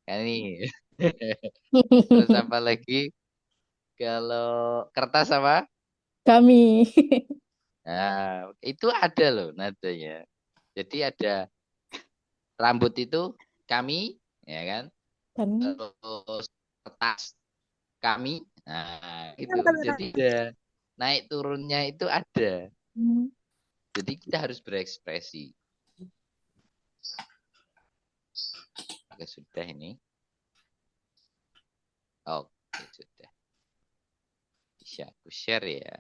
Kan ini. Terus apa lagi? Kalau kertas apa? Kami. Nah, itu ada loh nadanya. Jadi ada rambut itu kami, ya kan? Kami. Terus kertas kami. Nah, gitu. Jadi Kata-kata. ada naik turunnya itu ada. Hmm. Jadi kita harus berekspresi. Oke, sudah ini. Oke, sudah. Bisa aku share ya.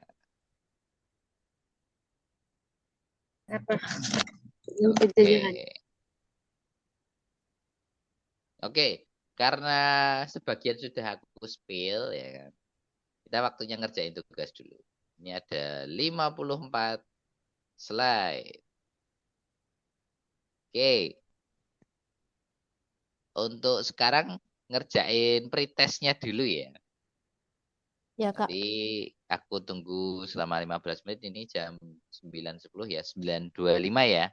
Apa? Yang Oke. penjajahan. Oke, karena sebagian sudah aku spill ya kan. Kita waktunya ngerjain tugas dulu. Ini ada 54 slide. Oke, untuk sekarang ngerjain pretestnya dulu ya. Ya, Nanti Kak. aku tunggu selama 15 menit ini jam 9.10 ya, 9.25 ya.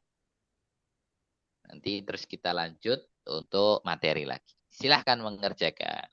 Nanti terus kita lanjut untuk materi lagi. Silahkan mengerjakan.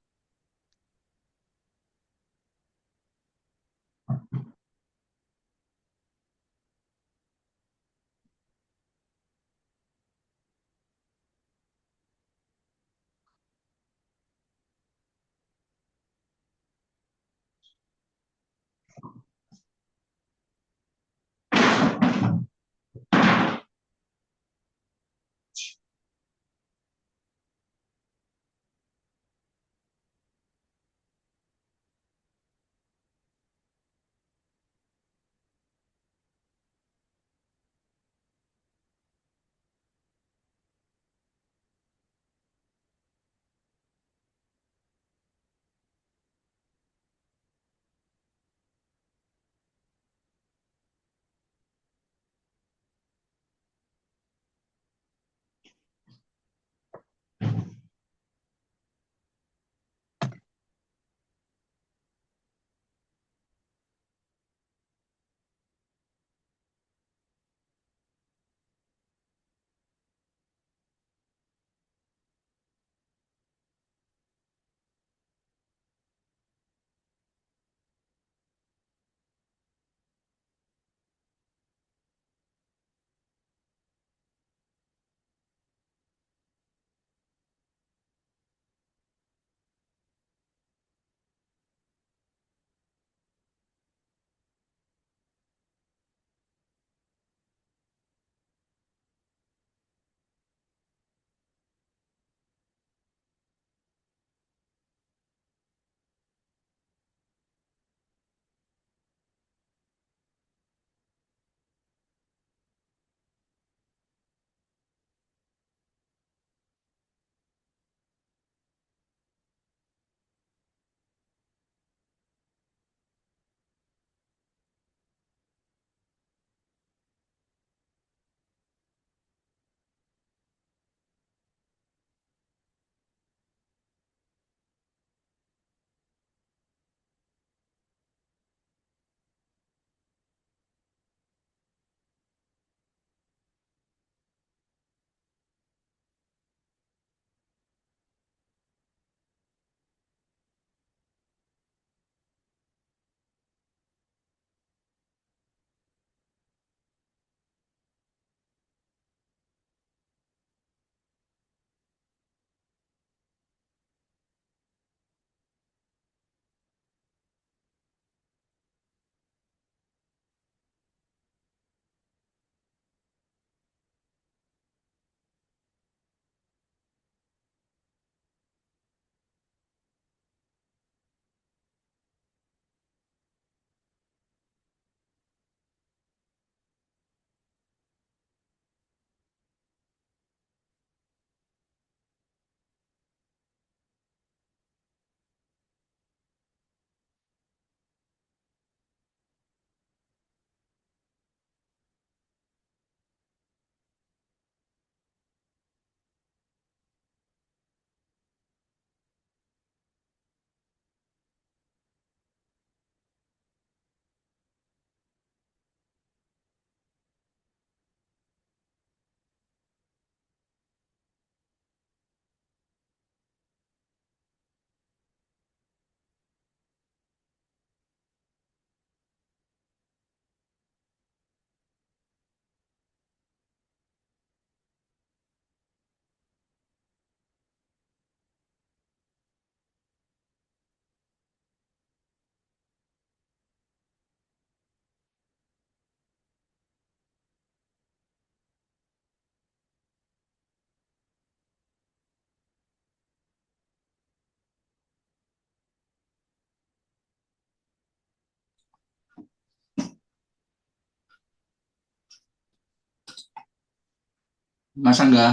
Mas Angga,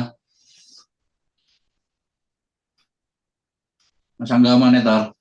Mas Angga Manetar.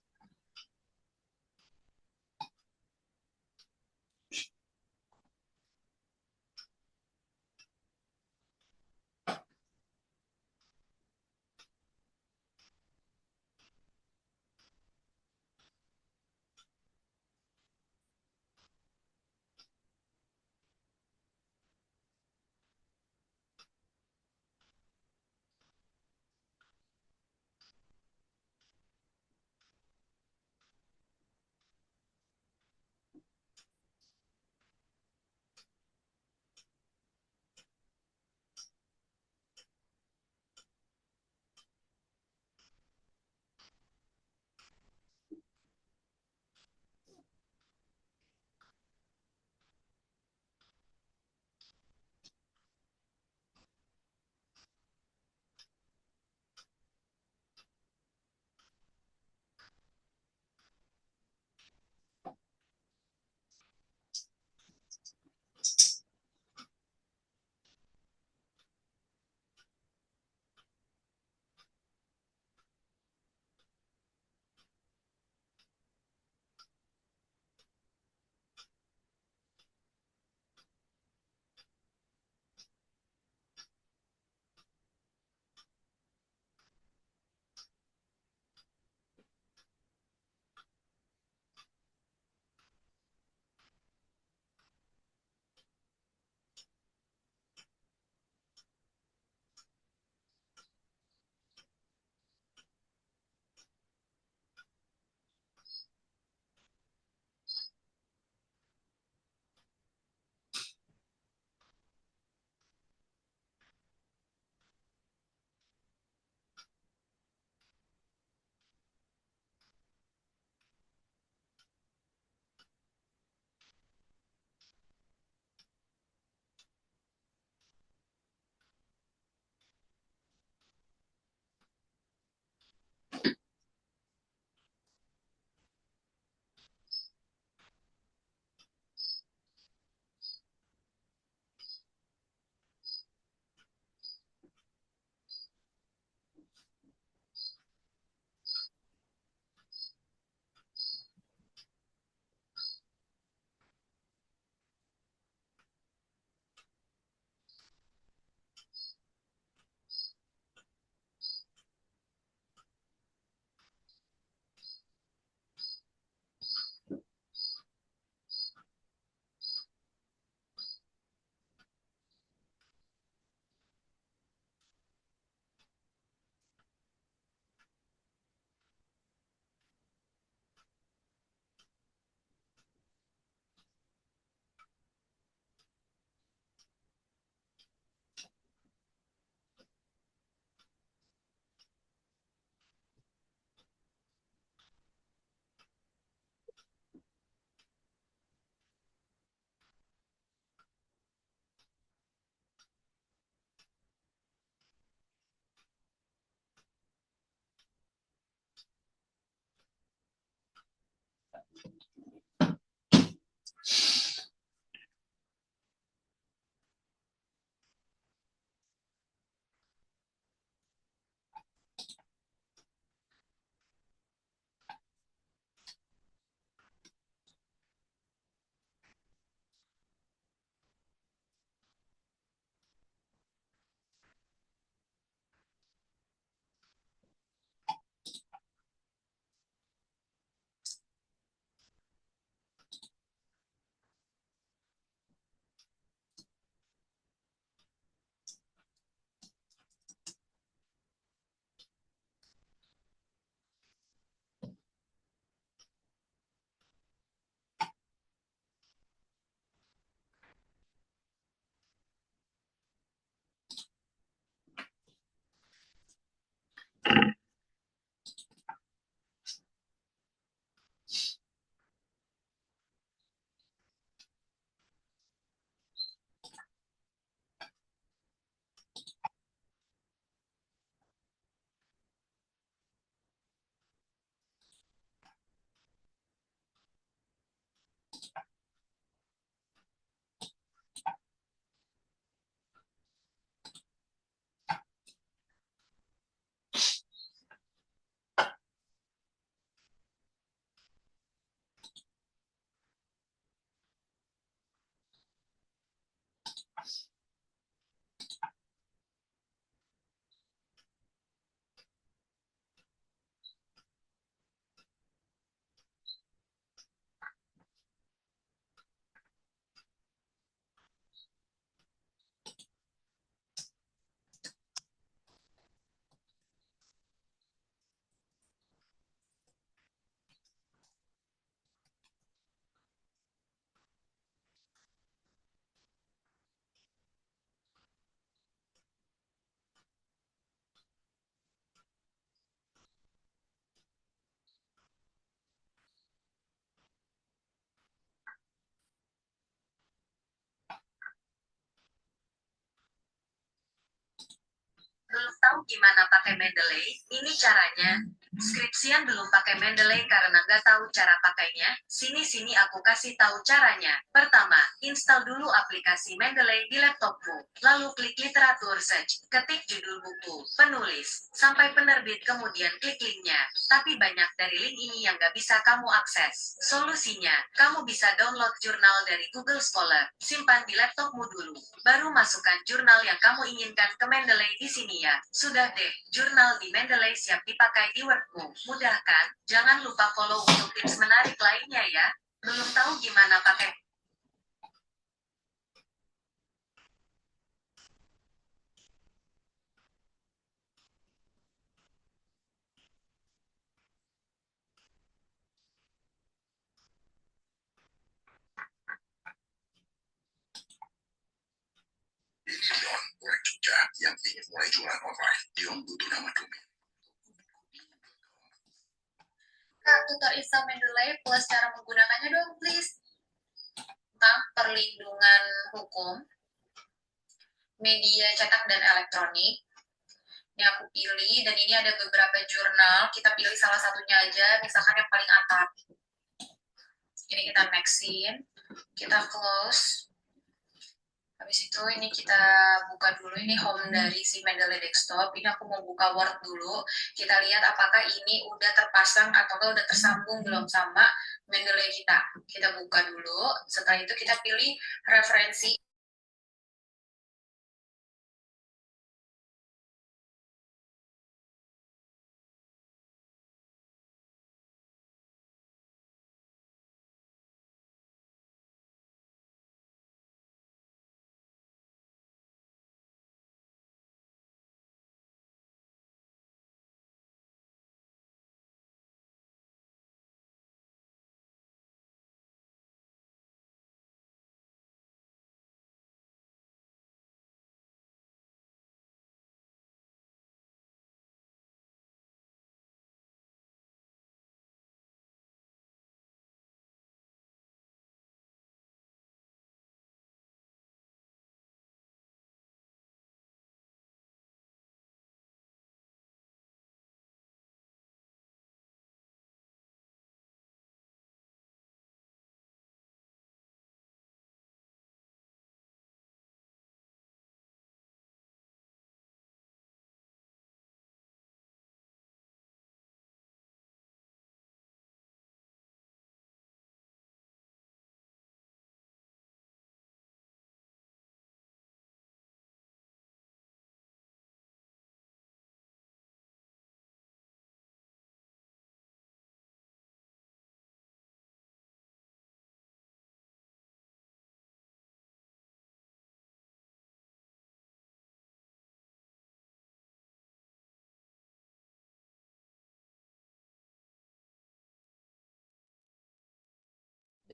tahu gimana pakai Mendeley? Ini caranya. Skripsian belum pakai Mendeley karena nggak tahu cara pakainya. Sini aku kasih tahu caranya. Pertama, install dulu aplikasi Mendeley di laptopmu. Lalu klik literatur search, ketik judul buku, penulis, sampai penerbit kemudian klik linknya. Tapi banyak dari link ini yang nggak bisa kamu akses. Solusinya, kamu bisa download jurnal dari Google Scholar. Simpan di laptopmu dulu. Baru masukkan jurnal yang kamu inginkan ke Mendeley di sini ya. Sudah deh, jurnal di Mendeley siap dipakai di Wordmu. Mudah kan? Jangan lupa follow untuk tips menarik lainnya ya. Belum tahu gimana pakai orang Jogja yang ingin mulai jualan online. Dion butuh nama domain. Kak, tutor install Mendeley plus cara menggunakannya dong, please. Tentang perlindungan hukum, media cetak dan elektronik. Ini aku pilih, dan ini ada beberapa jurnal. Kita pilih salah satunya aja, misalkan yang paling atas. Ini kita maxin, kita close. Habis itu ini kita buka dulu, ini home dari si Mendeley Desktop. Ini aku mau buka Word dulu. Kita lihat apakah ini udah terpasang atau udah tersambung belum sama Mendeley kita. Kita buka dulu. Setelah itu kita pilih referensi.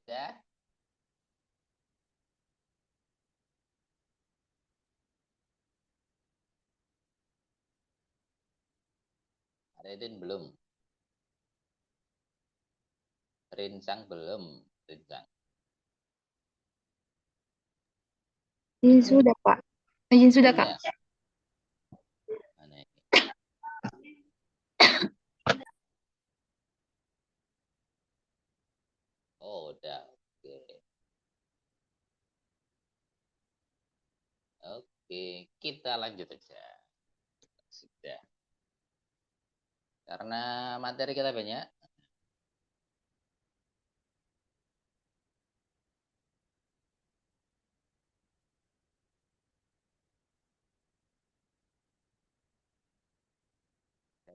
Sudah? Redin belum. Rinsang belum. Rinsang. Izin sudah, Pak. Izin sudah, Kak. Ya. Mana ini? Oh, udah. Oke. Oke, kita lanjut aja. Sudah. Karena materi kita banyak.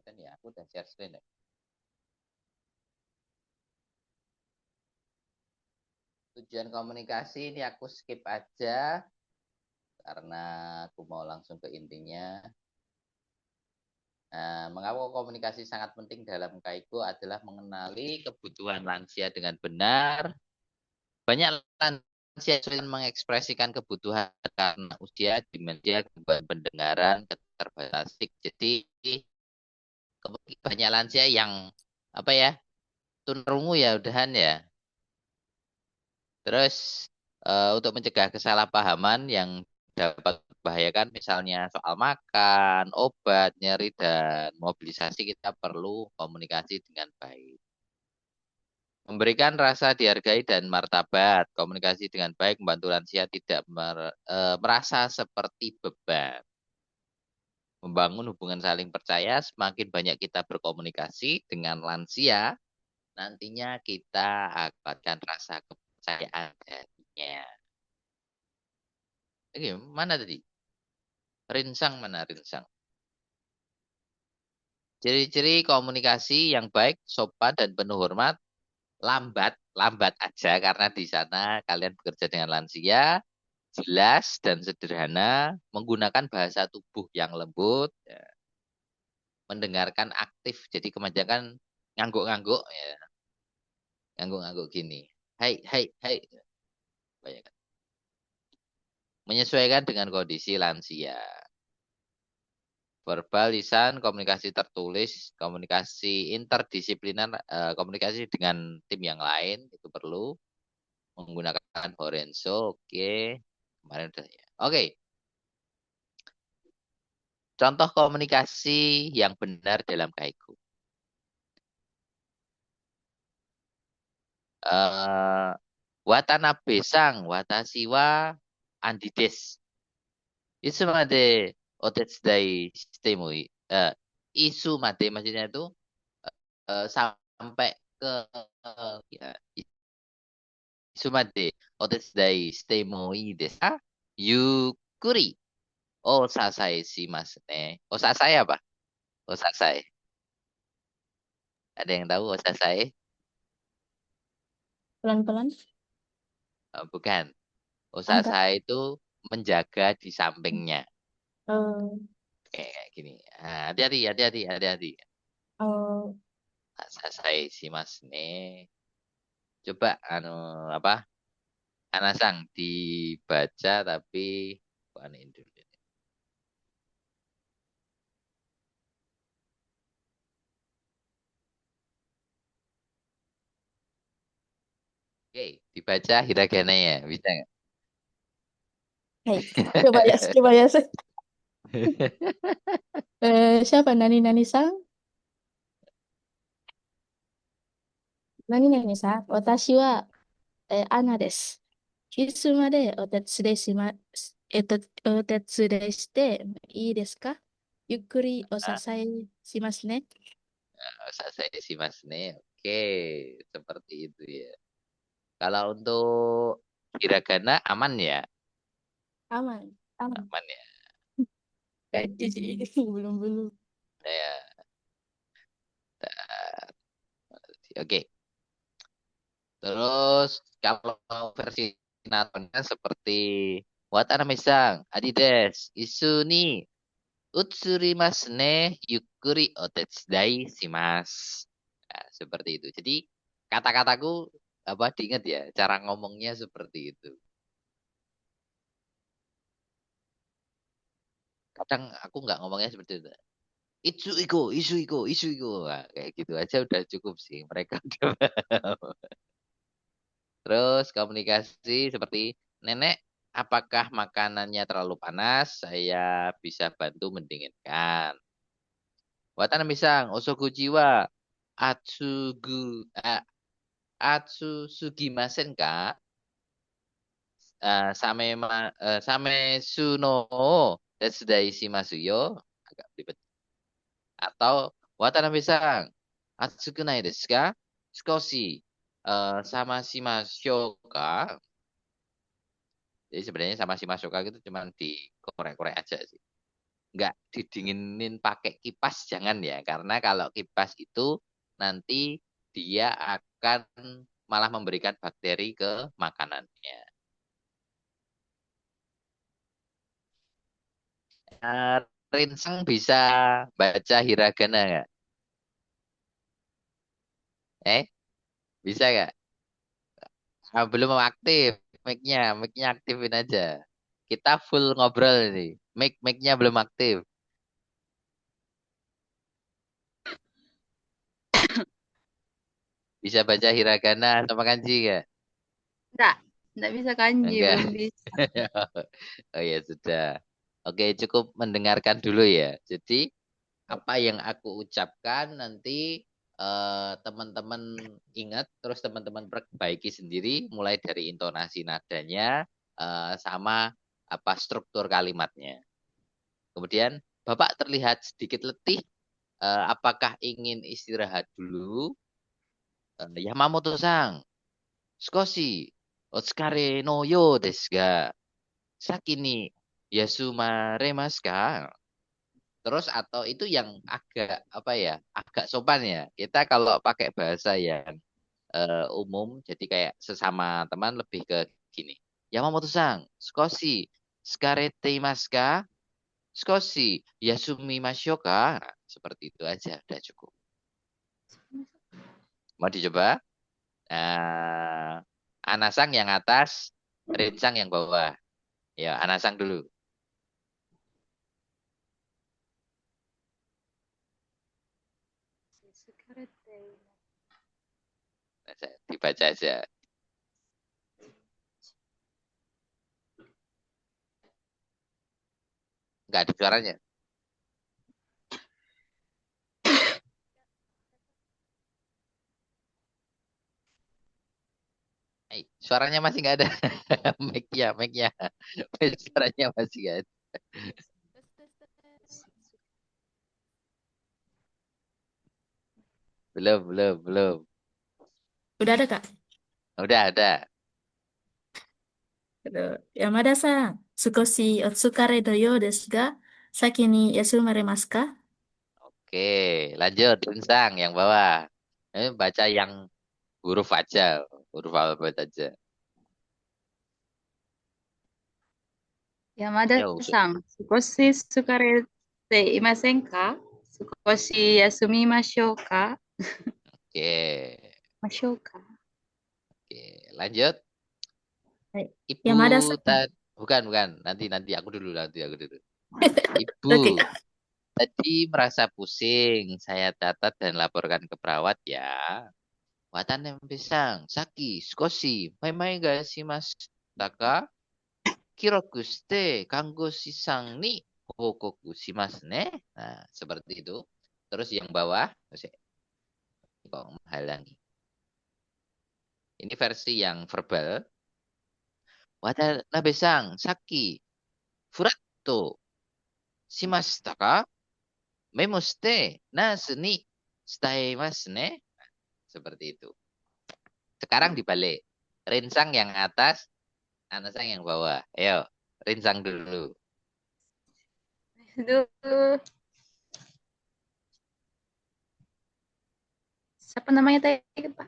Kan ya, aku udah share screen ya. Tujuan komunikasi ini aku skip aja karena aku mau langsung ke intinya. Mengapa komunikasi sangat penting dalam Kaiku adalah mengenali kebutuhan lansia dengan benar. Banyak lansia sulit mengekspresikan kebutuhan karena usia, demensia, gangguan pendengaran, keterbatasan fisik. Jadi banyak lansia yang apa ya, tunarungu ya udahan ya. Terus untuk mencegah kesalahpahaman yang dapat membahayakan, misalnya soal makan, obat, nyeri, dan mobilisasi, kita perlu komunikasi dengan baik. Memberikan rasa dihargai dan martabat. Komunikasi dengan baik membantu lansia tidak merasa seperti beban. Membangun hubungan saling percaya, semakin banyak kita berkomunikasi dengan lansia, nantinya kita akan rasa kepercayaan darinya. Oke, mana tadi? Rinsang mana rinsang? Ciri-ciri komunikasi yang baik, sopan dan penuh hormat. Lambat aja karena di sana kalian bekerja dengan lansia, jelas dan sederhana, menggunakan bahasa tubuh yang lembut, ya. Mendengarkan aktif. Jadi kebanyakan ngangguk-ngangguk ya. Ngangguk-ngangguk gini. Hai, hai, hai. Banyak. Menyesuaikan dengan kondisi lansia. Verbal, lisan, komunikasi tertulis, komunikasi interdisipliner, komunikasi dengan tim yang lain itu perlu. Menggunakan Horenzo, oke. Kemarin udah ya. Oke. Contoh komunikasi yang benar dalam kaiku. Watanabe sang, watashi wa andides. Isu made otetsudai shitemoi. Isu made maksudnya itu sampai ke ya, isu made otetsudai shitemoi desu ka? Yukuri. Oh, sasai sih mas. Oh, sasai apa? Oh, sasai. Ada yang tahu oh, sasai? Pelan-pelan. Bukan. Oh, Angkat. sasai itu menjaga di sampingnya. Oh. Kayak gini. Nah, hati-hati, hati-hati, hati-hati. Oh. Sasai sih mas nih. Coba apa? Anasang dibaca tapi bukan Indonesia. Oke, dibaca hiragana ya, bisa nggak? Hai. Coba ya. Siapa? Nani-nani-sang? Nani-nani-sang? Watashi wa Ana desu. いつまでお手伝いしま、お手伝いしていいですか？ゆっくりお支Ah, えしますね。sasai sih mas nih. Oke, seperti itu ya. Kalau untuk hiragana aman ya, Aman, aman. aman ya. Gaji sih, belum-belum. Ya, oke. Terus kalau versi Natonnya seperti Watanabe-san, Adidas, isu ni utsurimasu ne, yukuri otetsudai shimasu. Nah, seperti itu. Jadi kata-kataku apa diingat ya, cara ngomongnya seperti itu. Kadang aku nggak ngomongnya seperti itu. Isu iko. Nah, kayak gitu aja udah cukup sih. Mereka udah paham. Terus komunikasi seperti nenek, apakah makanannya terlalu panas? Saya bisa bantu mendinginkan. Watan misang, osoku jiwa, atsu sugimasen ka? Same suno tetsudai shimasu yo. Agak ribet. Atau Watanabe-san, atsuku nai desu ka? Skoshi sama shimashou ka? Jadi sebenarnya sama si Masoka itu cuma dikorek-korek aja sih. Nggak didinginin pakai kipas, jangan ya. Karena kalau kipas itu nanti dia akan malah memberikan bakteri ke makanannya. Eh, Rinsang bisa baca hiragana nggak? Eh, bisa nggak? Belum aktif mic-nya aktifin aja. Kita full ngobrol nih. Mic-nya belum aktif. Bisa baca hiragana sama kanji nggak? Enggak bisa kanji, Enggak. belum bisa. Oh ya sudah. Oke, cukup mendengarkan dulu ya. Jadi apa yang aku ucapkan nanti teman-teman ingat, terus teman-teman perbaiki sendiri mulai dari intonasi nadanya sama apa struktur kalimatnya. Kemudian Bapak terlihat sedikit letih. Apakah ingin istirahat dulu? Yamamoto-san, skoshi otsukare no yo desu ga, saki ni yasumaremasu ka? Terus atau itu yang agak apa ya, agak sopan ya. Kita kalau pakai bahasa yang umum, jadi kayak sesama teman lebih ke gini. Yamamoto-san, skoshi tsukarete imasu ka? Skoshi yasumimashou ka? Nah, seperti itu aja, udah cukup. Mau dicoba? Anasang yang atas, Rinsang yang bawah. Ya, Anasang dulu. Dibaca aja. Enggak ada suaranya. Suaranya masih nggak ada. Mic-nya. Suaranya masih nggak ada. Belum. Udah ada, Kak? Udah ada. Yamada-san, sukoshi otsukare no you desu ga, saki ni yasumaremasu ka? Oke, lanjut. Rinsang yang bawah. Baca yang huruf aja. Huruf alfabet aja. Yo, 山田さん、少し疲れていませんか？少し休みましょうか？ Oke. ましょうか? Oke, lanjut. Hai. Ibu Yamada-san. bukan. Nanti aku dulu. Ibu, Oke, Kak. tadi merasa pusing. Saya catat dan laporkan ke perawat ya. Watanen pisang, saki, skoshi, main-main gak sih mas? Taka, kiroku shite, kanggo sisang ni hokoku shimasu ne. Nah, seperti itu. Terus yang bawah, kok menghalangi. Ini versi yang verbal. Watanabe-san, saki, furatto, shimashita ka? Memo shite, nasu ni shitaimasu ne. Nah, seperti itu. Sekarang dibalik. Rinsang yang atas, Anasang yang bawah. Ayo, Rinsang dulu. Aduh, siapa namanya tadi, Pak?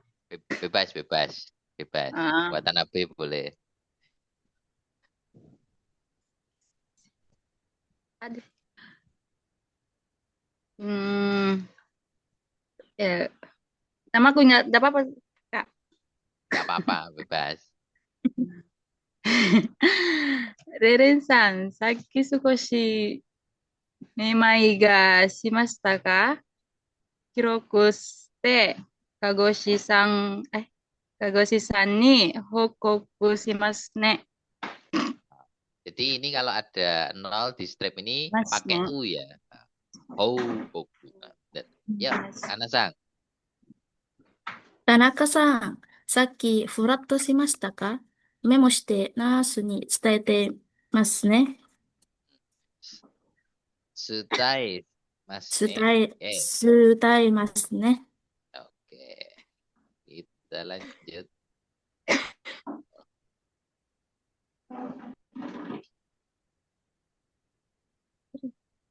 Bebas. Ah, Watanabe boleh. aduh. Ya, nama aku nggak apa-apa, Kak. Gak apa-apa, bebas. Reren-san, さっき少しめまいがしましたか？記録して、看護師さんに報告しますね。 Jadi ini kalau ada 0 di strip ini Mas, pakai ne. U ya. Boku. Ya, Anasang. Tanaka-san, さっきフラットしましたか？メモしてナースに伝えてますね。Sutai Mas 伝 ne. え、Oke. 伝えますね。Oke. Kita lanjut.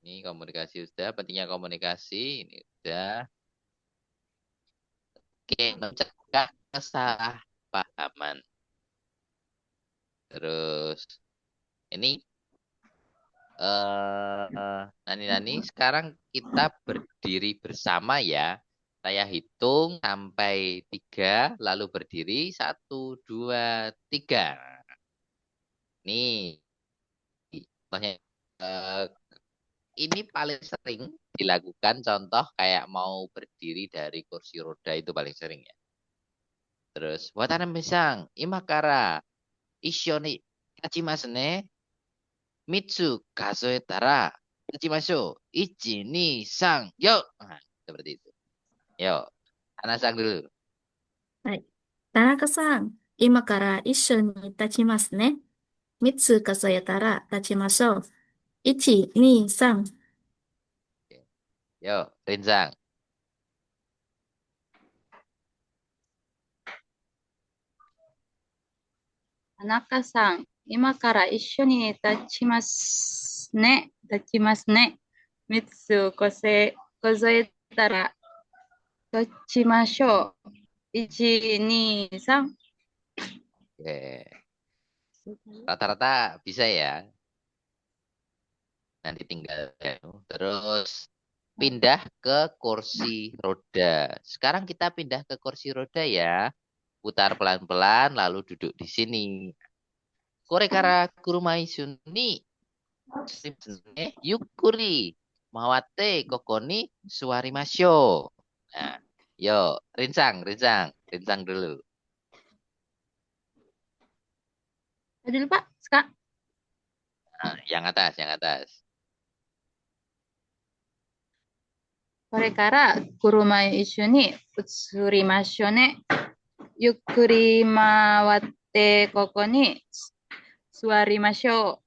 Ini komunikasi sudah, pentingnya komunikasi ini udah. Oke, mencegah kesalahpahaman. Terus ini Nani sekarang kita berdiri bersama ya. Saya hitung sampai 3, lalu berdiri 1, 2, 3. Nih, contohnya ini paling sering dilakukan contoh kayak mau berdiri dari kursi roda itu paling sering ya. Terus, Watanabe-san, imakara, isyo ni kachimasu ne. Mitsu kazoetara tachimashou. Ichi, ni, sang, yo. Nah, seperti itu. Yo, Anasang dulu. はい。田中さん、今から一緒に立ちますね。3つ数えたら立ちましょう。1、2、3。Yo, Rinzang. Tanaka-san, 今から一緒に立ちますね。立ちますね。3つ数えたら立ちましょう。1、2、3。 Oke. Rata-rata bisa ya. Nanti tinggal terus pindah ke kursi roda. Sekarang kita pindah ke kursi roda ya. Putar pelan-pelan lalu duduk di sini. Korekara kurumaisu ni yukuri mawate kokoni suwarimashou. Nah, yo, Rinsang dulu. Adil Pak, Kak. Nah, yang atas. これから車へ一緒に移りましょうね。ゆっくり回ってここに座りましょ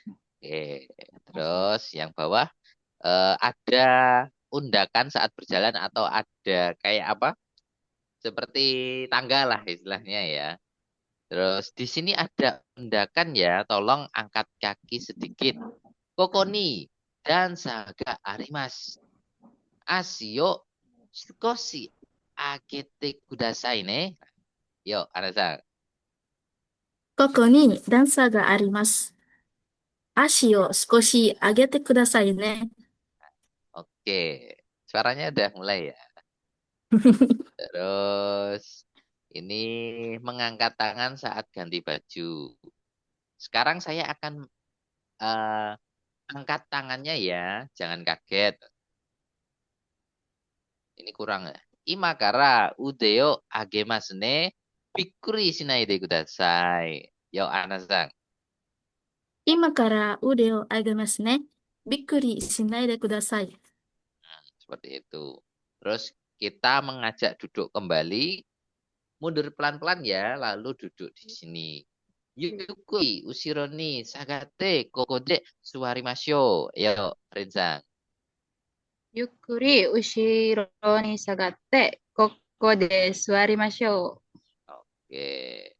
う。 Oke, terus yang bawah ada undakan saat berjalan atau ada kayak apa? Seperti tangga lah istilahnya ya. Terus di sini ada undakan ya, tolong angkat kaki sedikit. Kokoni dan saga arimas. Asio sukoshi agete kudasai ne. Yo, Anasang. ここに段差があります。足を少し上げてくださいね。 Oke, suaranya udah mulai ya. Terus ini mengangkat tangan saat ganti baju. Sekarang saya akan eh, angkat tangannya ya, jangan kaget. Ini kurang ya. Imakara udeo agemasu ne. Bikkuri shinai de kudasai. Yo, Anasang. 今から腕を上げますね。びっくりしないでください。 Seperti itu. Terus kita mengajak duduk kembali. Mundur pelan-pelan ya, lalu duduk di sini. Yukui, usiro ni sagate kokode suwarimashou. Yo, Rinsang. ゆっくり後ろに下がってここで座りましょう。 Oke.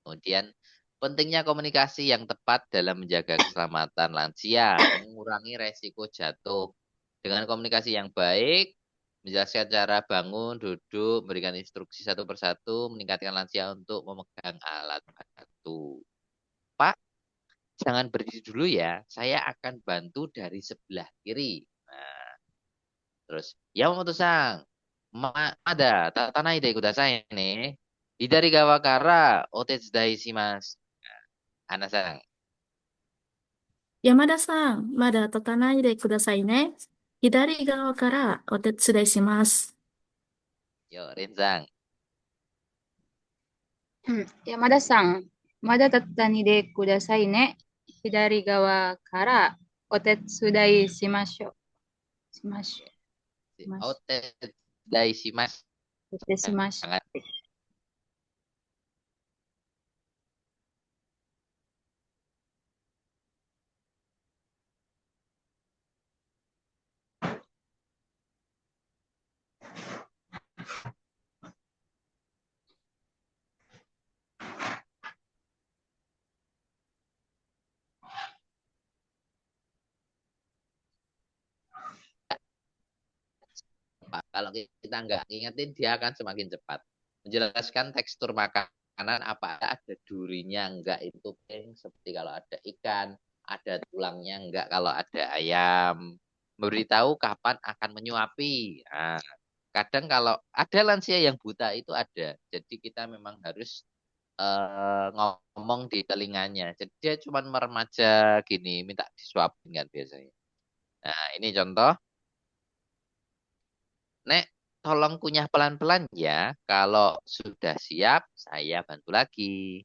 Kemudian pentingnya komunikasi yang tepat dalam menjaga keselamatan lansia, mengurangi resiko jatuh. Dengan komunikasi yang baik, menjelaskan cara bangun, duduk, memberikan instruksi satu persatu, meningkatkan lansia untuk memegang alat bantu. Pak, jangan berdiri dulu ya. Saya akan bantu dari sebelah kiri. Nah, terus, Yamamoto-san, ada tatanai de kudasai ne. Hidari gawa kara otetsudai shimasu. Ana-san. 山田さん、まだ立たないでくださいね。左側からお手伝いします。 Yo, Rin-san. 山田さん、まだ立たないでくださいね。左側からお手伝いしましょう。Otetsudai shimasu. お手しましょう。 Jangan cepat. Kalau kita nggak ngingetin, dia akan semakin cepat. Menjelaskan tekstur makanan, apa ada durinya enggak itu seperti kalau ada ikan, ada tulangnya enggak kalau ada ayam. Memberitahu kapan akan menyuapi. Nah, kadang kalau ada lansia yang buta itu ada. Jadi kita memang harus ngomong di telinganya. Jadi dia cuma meremaja gini, minta disuapin kan biasanya. Nah, ini contoh. Nek, tolong kunyah pelan-pelan ya. Kalau sudah siap, saya bantu lagi.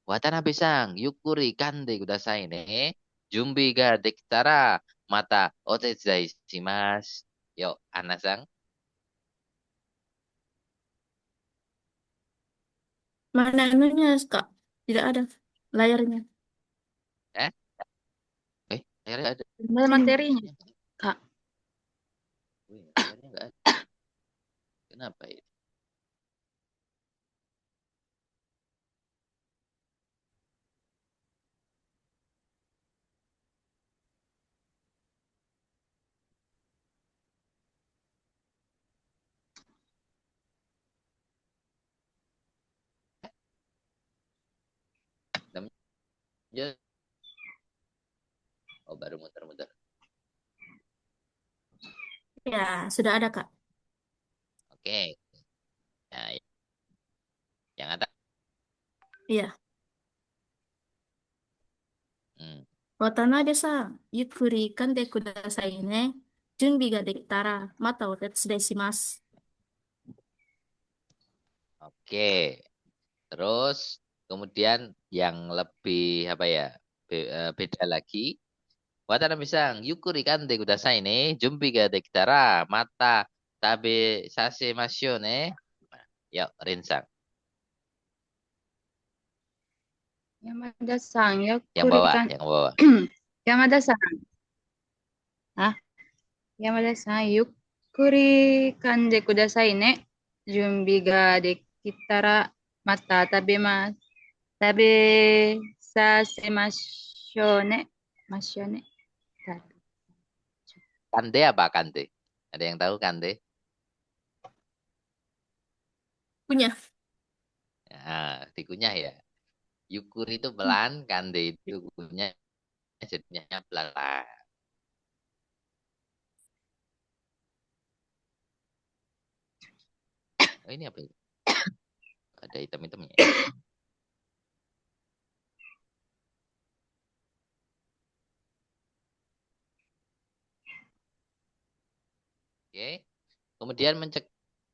Watanabe-san, yukuri kande kudasai ne. Junbi ga dekitara mata otezai shimasu. Yuk, Ana-san. Mana anunya, Kak? Tidak ada layarnya. Eh? Layarnya ada. Ada Sini. materinya, Kak. Wih, layarnya nggak ada. Kenapa ya? Lanjut. Oh, baru muter-muter. Ya, sudah ada, Kak. Oke. Nah, yang atas. Iya. Hmm. Watanabe-san, yukuri kande kudasai ne. Junbi ga dekitara mata o tetsudai shimasu. Oke. Terus kemudian yang lebih apa ya? Beda lagi. Watanabe-san, yukuri kande kudasai ne. Junbi ga dekitara mata tabe sasemasu ne. Yuk, Rin-san. Yamada-san, Yang yukuri bawah, kan. yang bawah. Yamada-san. Ah, Yamada-san, yukuri kande kudasai ne. Junbi ga dekitara mata tabe sasemashou ne. Masyo ne. Kande apa kande? Ada yang tahu kande? Punya. Nah, dikunyah ya. Yukuri itu pelan, kande itu kunyah jadinya pelan. Oh, ini apa ini? Ada hitam-hitamnya. Oke. Kemudian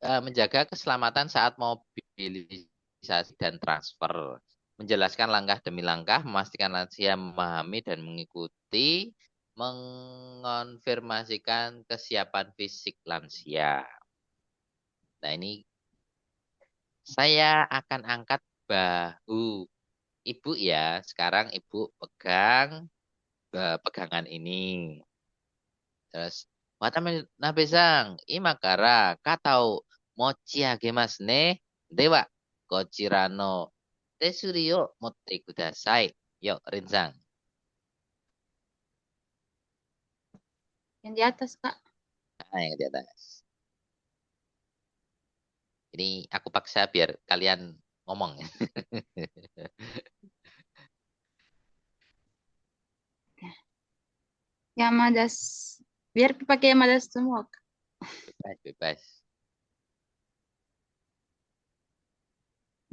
menjaga keselamatan saat mobilisasi dan transfer. Menjelaskan langkah demi langkah, memastikan lansia memahami dan mengikuti, mengonfirmasikan kesiapan fisik lansia. Nah, ini saya akan angkat bahu ibu ya. Sekarang ibu pegang pegangan ini. Terus, Watanabe-san, imakara katao mochiagemasu ne. Dewa, kochira no tesuri o motte kudasai. Yuk, Rin-san. Yang di atas, Kak. Nah, yang di atas. Ini aku paksa biar kalian ngomong. Yamada, biar pakai Yamada semua, Kak. Bebas, bebas.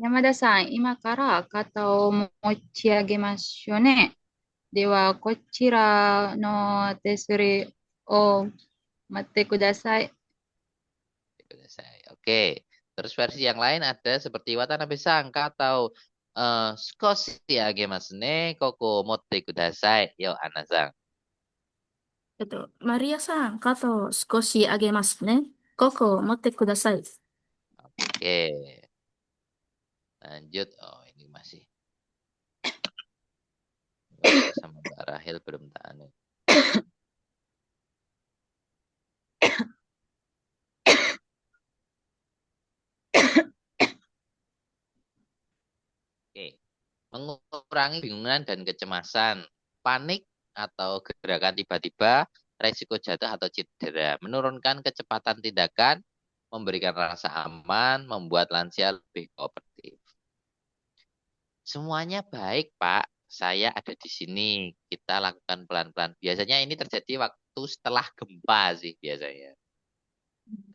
Yamada-san, 今から肩を持ち上げましょうね。では、こちらの手すりを待ってください。Oke. Terus versi yang lain ada seperti Watanabe-san katao sukoshi agemasu ne. Koko motte kudasai. Yuk, Ana-san. Maria-san, kato sukoshi agemasu ne. Koko motte kudasai. Oke. Lanjut. Oh, ini masih. Sama Mbak Rahel belum tahu. Oke. Mengurangi bingungan dan kecemasan, panik atau gerakan tiba-tiba, resiko jatuh atau cedera, menurunkan kecepatan tindakan, memberikan rasa aman, membuat lansia lebih kooperatif. Semuanya baik, Pak. Saya ada di sini. Kita lakukan pelan-pelan. Biasanya ini terjadi waktu setelah gempa sih biasanya.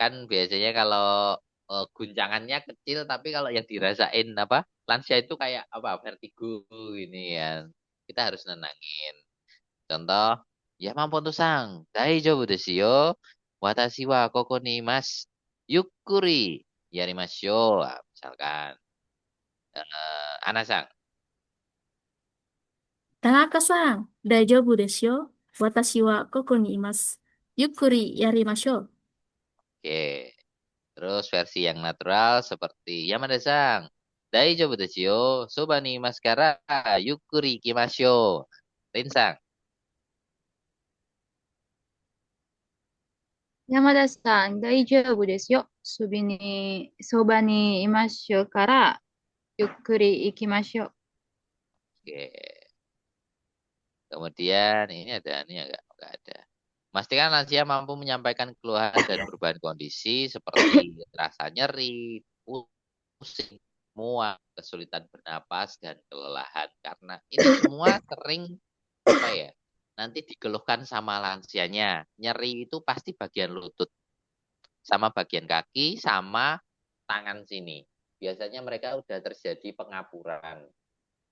Kan biasanya kalau guncangannya kecil, tapi kalau yang dirasain apa lansia itu kayak apa vertigo ini ya. Kita harus nenangin. Contoh, Yamamoto-san, daijoubu desu yo. Watashi wa koko ni mas. Yukkuri yarimashou. Misalkan. Ana-san. Tanaka-san, daijoubu desu yo. Watashi wa koko ni imasu. Yukkuri yarimashou. Oke. Terus versi yang natural seperti Yamada-san. Daijoubu desu yo. Soba ni maskara yukkuri ikimashou. Rin-san. 山田さん、大丈夫ですよ。そばにいましょうから、ゆっくり行きましょう。Oke. Kemudian ini agak ada. Pastikan lansia mampu menyampaikan keluhan dan perubahan kondisi seperti rasa nyeri, pusing, mual, kesulitan bernapas dan kelelahan. Karena ini semua sering apa ya? Nanti dikeluhkan sama lansianya. Nyeri itu pasti bagian lutut, sama bagian kaki, sama tangan sini. Biasanya mereka udah terjadi pengapuran.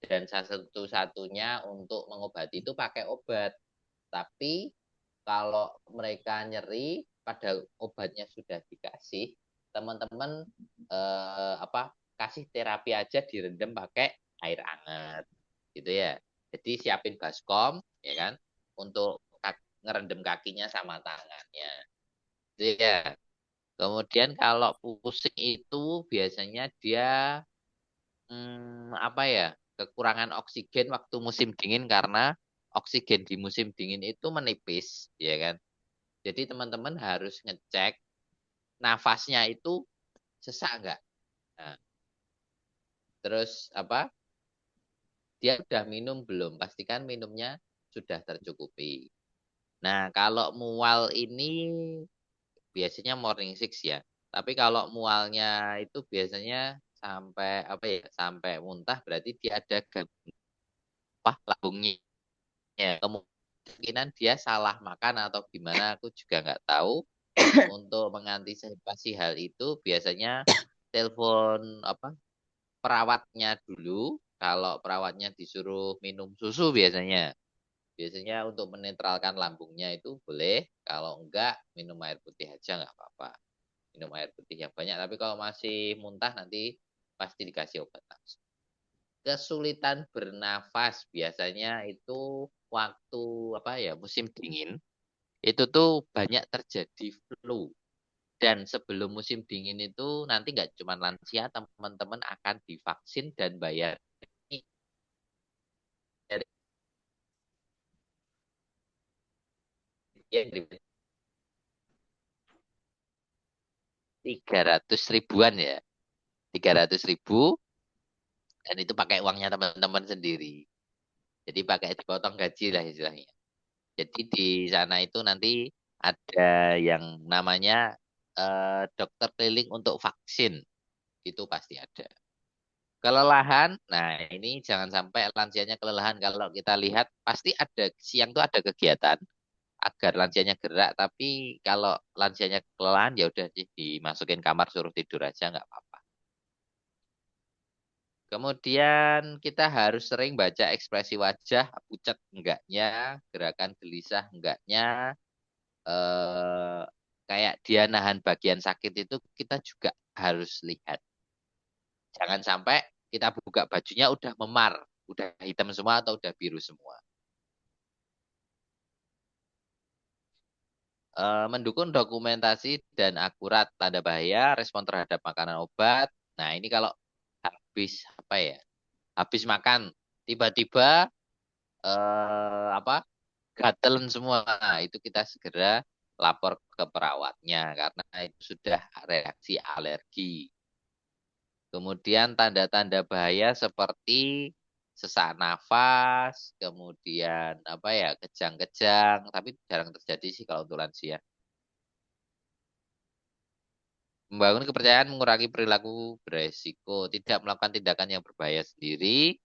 Dan satu-satunya untuk mengobati itu pakai obat. Tapi kalau mereka nyeri, pada obatnya sudah dikasih, teman-teman kasih terapi aja direndam pakai air hangat, gitu ya. Jadi siapin baskom, ya kan, untuk ngerendam kakinya sama tangannya, gitu ya. Kemudian kalau pusing itu biasanya dia kekurangan oksigen waktu musim dingin karena oksigen di musim dingin itu menipis, ya kan. Jadi teman-teman harus ngecek nafasnya itu sesak enggak. Nah, terus dia udah minum belum? Pastikan minumnya sudah tercukupi. Nah, kalau mual ini biasanya morning six ya. Tapi kalau mualnya itu biasanya sampai sampai muntah berarti dia ada lambungnya. Kemungkinan dia salah makan atau gimana aku juga nggak tahu. Untuk mengantisipasi hal itu biasanya telepon perawatnya dulu. Kalau perawatnya disuruh minum susu biasanya untuk menetralkan lambungnya itu boleh. Kalau enggak minum air putih aja nggak apa-apa. Minum air putih yang banyak. Tapi kalau masih muntah nanti pasti dikasih obat langsung. Kesulitan bernafas biasanya itu waktu musim dingin itu tuh banyak terjadi flu. Dan sebelum musim dingin itu nanti nggak cuma lansia, teman-teman akan divaksin dan bayar yang 300 ribuan ya, 300 ribu, dan itu pakai uangnya teman-teman sendiri. Jadi pakai dipotong gaji lah istilahnya. Jadi di sana itu nanti ada yang namanya dokter keliling untuk vaksin, itu pasti ada. Kelelahan, nah ini jangan sampai lansianya kelelahan. Kalau kita lihat pasti ada siang tuh ada kegiatan agar lansianya gerak, tapi kalau lansianya kelelahan ya udah dimasukin kamar suruh tidur aja nggak apa-apa. Kemudian kita harus sering baca ekspresi wajah, pucat enggaknya, gerakan gelisah enggaknya, kayak dia nahan bagian sakit itu kita juga harus lihat. Jangan sampai kita buka bajunya udah memar, udah hitam semua atau udah biru semua. Mendukung dokumentasi dan akurat tanda bahaya, respon terhadap makanan obat. Nah ini kalau habis habis makan tiba-tiba gatelan semua, nah, itu kita segera lapor ke perawatnya karena itu sudah reaksi alergi. Kemudian tanda-tanda bahaya seperti sesak nafas, kemudian kejang-kejang, tapi jarang terjadi sih kalau untuk lansia. Membangun kepercayaan mengurangi perilaku beresiko, tidak melakukan tindakan yang berbahaya sendiri,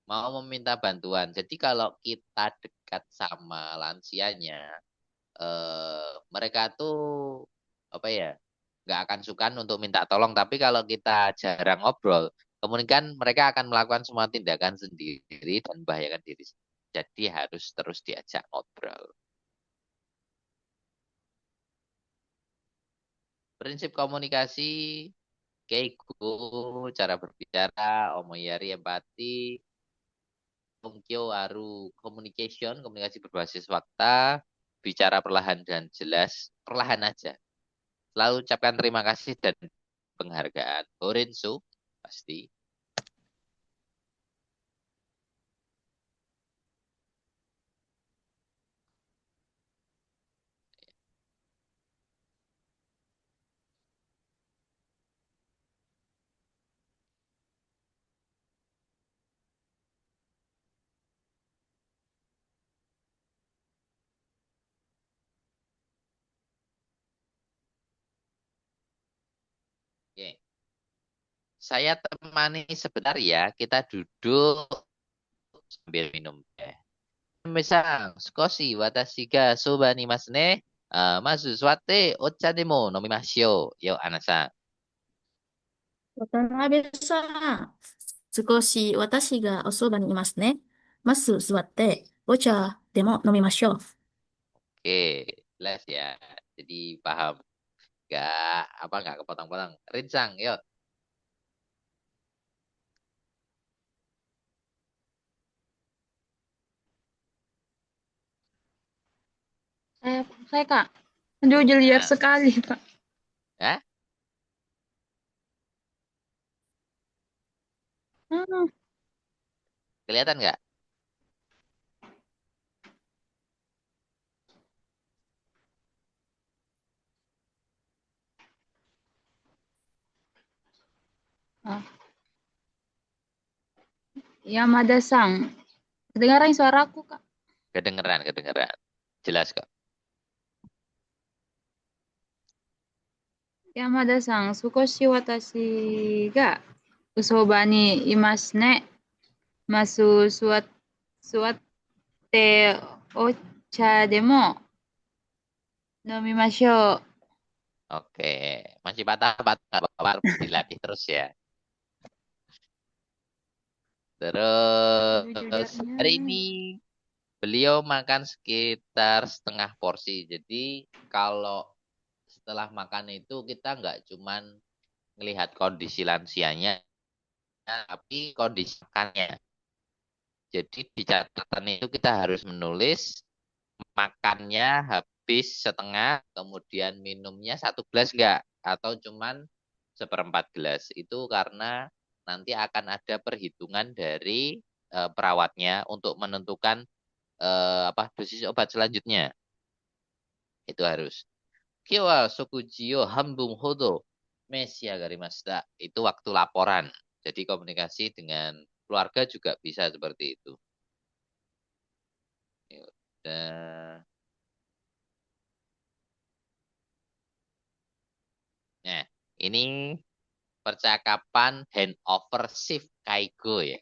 mau meminta bantuan. Jadi kalau kita dekat sama lansianya, mereka tuh nggak akan suka untuk minta tolong. Tapi kalau kita jarang ngobrol, kemungkinan mereka akan melakukan semua tindakan sendiri dan membahayakan diri sendiri. Jadi harus terus diajak ngobrol. Prinsip komunikasi, keigo, cara berbicara, omoyari, empati, Kyo Aru Communication, komunikasi berbasis fakta, bicara perlahan dan jelas, perlahan aja. Selalu ucapkan terima kasih dan penghargaan. Horensu, pasti. Oke. Saya temani sebentar ya, kita duduk sambil minum teh. Misal, skoshi watashi ga soba ni masu ne. Mazu suatte ocha demo nomimashou. Yo, Ana-san. 渡辺さん、少し私がおそばにいますね。まず座って、お茶でも飲みましょう。Oke, jelas ya. Jadi paham. Nggak kepotong-potong. Rinsang, yuk. Saya Kak, aduh liar Nah, sekali Pak. ya? Hmm, Kelihatan nggak? ah, Yamada-san, kedengaran suaraku Kak? Kedengeran. Jelas kok. Yamada-san, sukoshi watashi ga usoba ni imasu ne. Masu suatte ocha demo nomimashou. Oke, masih patah-patah. Bapak harus dilatih terus ya. Aduh Terus jujurnya. hari ini beliau makan sekitar setengah porsi. Jadi kalau setelah makan itu kita nggak cuman melihat kondisi lansianya, tapi kondisi makannya. Jadi di catatan itu kita harus menulis makannya habis setengah, kemudian minumnya 1 gelas enggak, atau cuman seperempat gelas. Itu karena nanti akan ada perhitungan dari perawatnya untuk menentukan dosis obat selanjutnya. Itu harus. Kiwa Sokujiyo Hambung Hodo Mesia Garimasta. Itu waktu laporan. Jadi komunikasi dengan keluarga juga bisa seperti itu. Ya udah. Nah, ini percakapan handover shift Kaigo ya.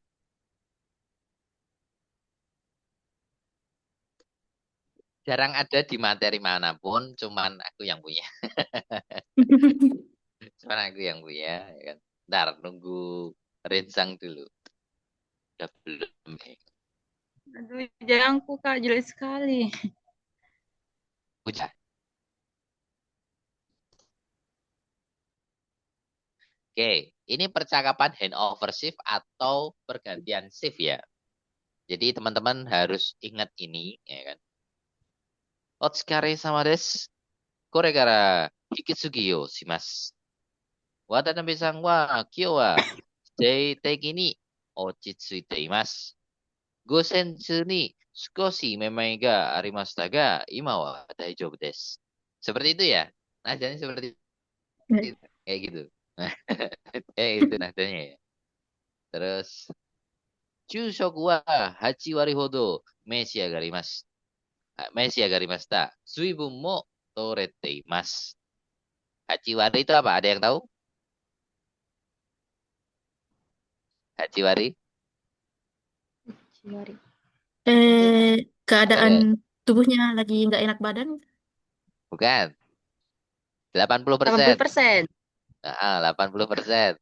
Jarang ada di materi manapun, cuman aku yang punya. Cuman aku yang punya, ya kan. Ntar nunggu Rensang dulu. Udah belum ya? Aduh, jangku Kak, jelek sekali. Udah. Oke, ini percakapan handover shift atau pergantian shift ya. Jadi teman-teman harus ingat ini, ya kan. Otsukare sama desu. Kore kara hikitsugi yo shimasu. Watanabe-san wa kyo wa sei teki ni ochitsuite imasu. Gosensu ni sukoshi memai ga arimashita ga ima wa daijoubu desu. Seperti itu ya. Nadanya seperti itu. Kayak gitu. Itu nadanya ya. Terus Chushoku wa 8 wari hodo meshiagarimashita. Suibun mo torete imasu. 8 wari itu apa? Ada yang tahu? 8 wari? Ciwari. Keadaan tubuhnya lagi nggak enak badan. Bukan. 80%. 80%. 80%.